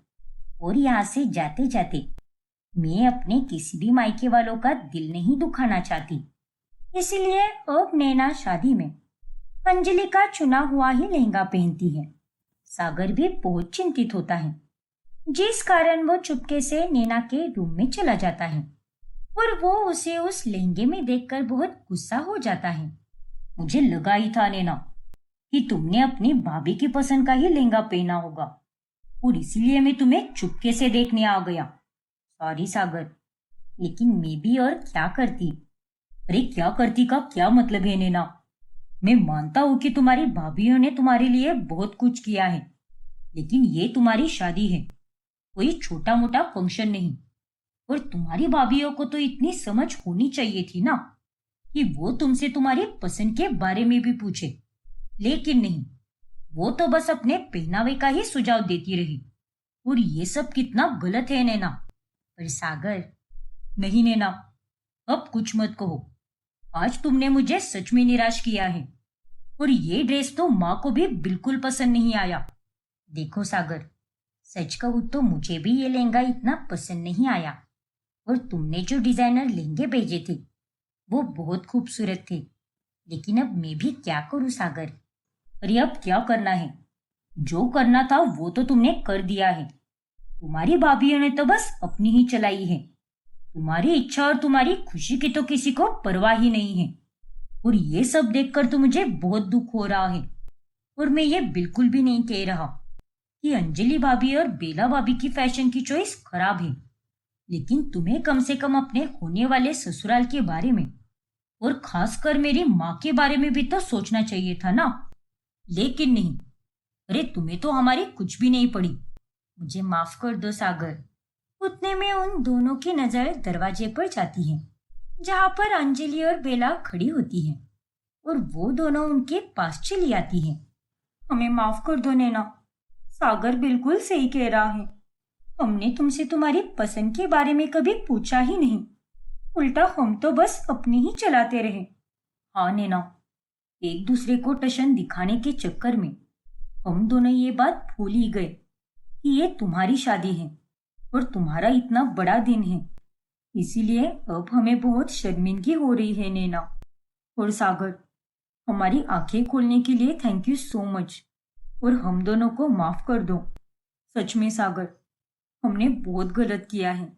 और यहाँ से जाते जाते मैं अपने किसी भी मायके वालों का दिल नहीं दुखाना चाहती। इसीलिए अब नैना शादी में अंजलि का चुना हुआ ही लहंगा पहनती है। सागर भी बहुत चिंतित होता है, जिस कारण वो चुपके से नैना के रूम में चला जाता है और वो उसे उस लहंगे में देखकर बहुत गुस्सा हो जाता है। मुझे लगा ही था नैना कि तुमने अपनी भाभी की पसंद का ही लहंगा पहना होगा, और इसीलिए मैं तुम्हें चुपके से देखने आ गया। सॉरी सागर, लेकिन मैं भी और क्या करती। अरे क्या करती का क्या मतलब है नैना। मैं मानता हूं कि तुम्हारी भाभीयों ने तुम्हारे लिए बहुत कुछ किया है, लेकिन ये तुम्हारी शादी है, कोई छोटा मोटा फंक्शन नहीं। और तुम्हारी भाभीयों को तो इतनी समझ होनी चाहिए थी ना कि वो तुमसे तुम्हारी पसंद के बारे में भी पूछे, लेकिन नहीं, वो तो बस अपने पहनावे का ही सुझाव देती रही। और ये सब कितना गलत है नैना। पर सागर, नहीं नैना, अब कुछ मत कहो। आज तुमने मुझे सच में निराश किया है, और ये ड्रेस तो माँ को भी बिल्कुल पसंद नहीं आया। देखो सागर, सच कहूँ तो मुझे भी ये लहंगा इतना पसंद नहीं आया, और तुमने जो डिजाइनर लहंगे भेजे थे वो बहुत खूबसूरत थे। लेकिन अब मैं भी क्या करूँ सागर। अरे अब क्या करना है, जो करना था वो तो तुमने कर दिया है। तुम्हारी भाभीओं ने तो बस अपनी ही चलाई है। तुम्हारी इच्छा और तुम्हारी खुशी की तो किसी को परवाह ही नहीं है। और ये सब देखकर तो मुझे बहुत दुख हो रहा है। और मैं ये बिल्कुल भी नहीं कह रहा कि अंजलि भाभी और बेला भाभी की फैशन की चॉइस खराब है, लेकिन तुम्हें कम से कम अपने होने वाले ससुराल के बारे में और खासकर मेरी माँ के बारे में भी तो सोचना चाहिए था ना। लेकिन नहीं। अरे तुम्हें तो हमारी कुछ भी नहीं पड़ी। मुझे माफ कर दो सागर। उतने में उन दोनों की नजर दरवाजे पर जाती है, जहां पर अंजलि और बेला खड़ी होती हैं, और वो दोनों उनके पास चली आती हैं। हमें माफ कर दो नैना, सागर बिल्कुल सही कह रहा है। हमने तुमसे तुम्हारी पसंद के बारे में कभी पूछा ही नहीं, उल्टा हम तो बस अपनी ही चलाते रहे। हाँ नैना, एक दूसरे को टशन दिखाने के चक्कर में हम दोनों ये बात भूल ही गए कि ये तुम्हारी शादी है और तुम्हारा इतना बड़ा दिन है। इसीलिए अब हमें बहुत शर्मिंदगी हो रही है नैना। और सागर, हमारी आंखें खोलने के लिए थैंक यू सो मच और हम दोनों को माफ कर दो। सच में सागर, हमने बहुत गलत किया है,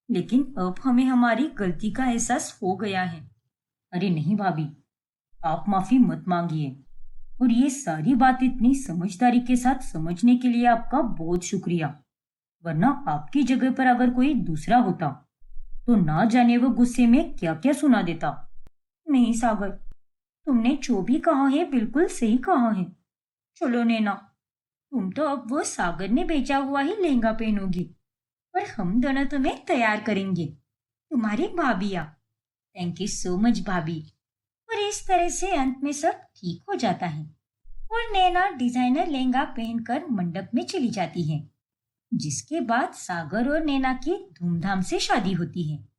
लेकिन अब हमें हमारी गलती का एहसास हो गया है। अरे नहीं भाभी, आप माफी मत मांगिए। और ये सारी बात इतनी समझदारी के साथ समझने के लिए आपका बहुत शुक्रिया। वरना आपकी जगह पर अगर कोई दूसरा होता तो ना जाने वो गुस्से में क्या क्या सुना देता। नहीं सागर, तुमने जो भी कहा है बिल्कुल सही कहा है। चलो नैना, तुम तो अब वो सागर ने बेचा हुआ ही लहंगा पहनोगी और हम दोनों तुम्हें तैयार करेंगे, तुम्हारी भाभिया। थैंक यू सो मच भाभी। और इस तरह से अंत में सब ठीक हो जाता है और नैना डिजाइनर लहंगा पहनकर मंडप में चली जाती है, जिसके बाद सागर और नैना की धूमधाम से शादी होती है।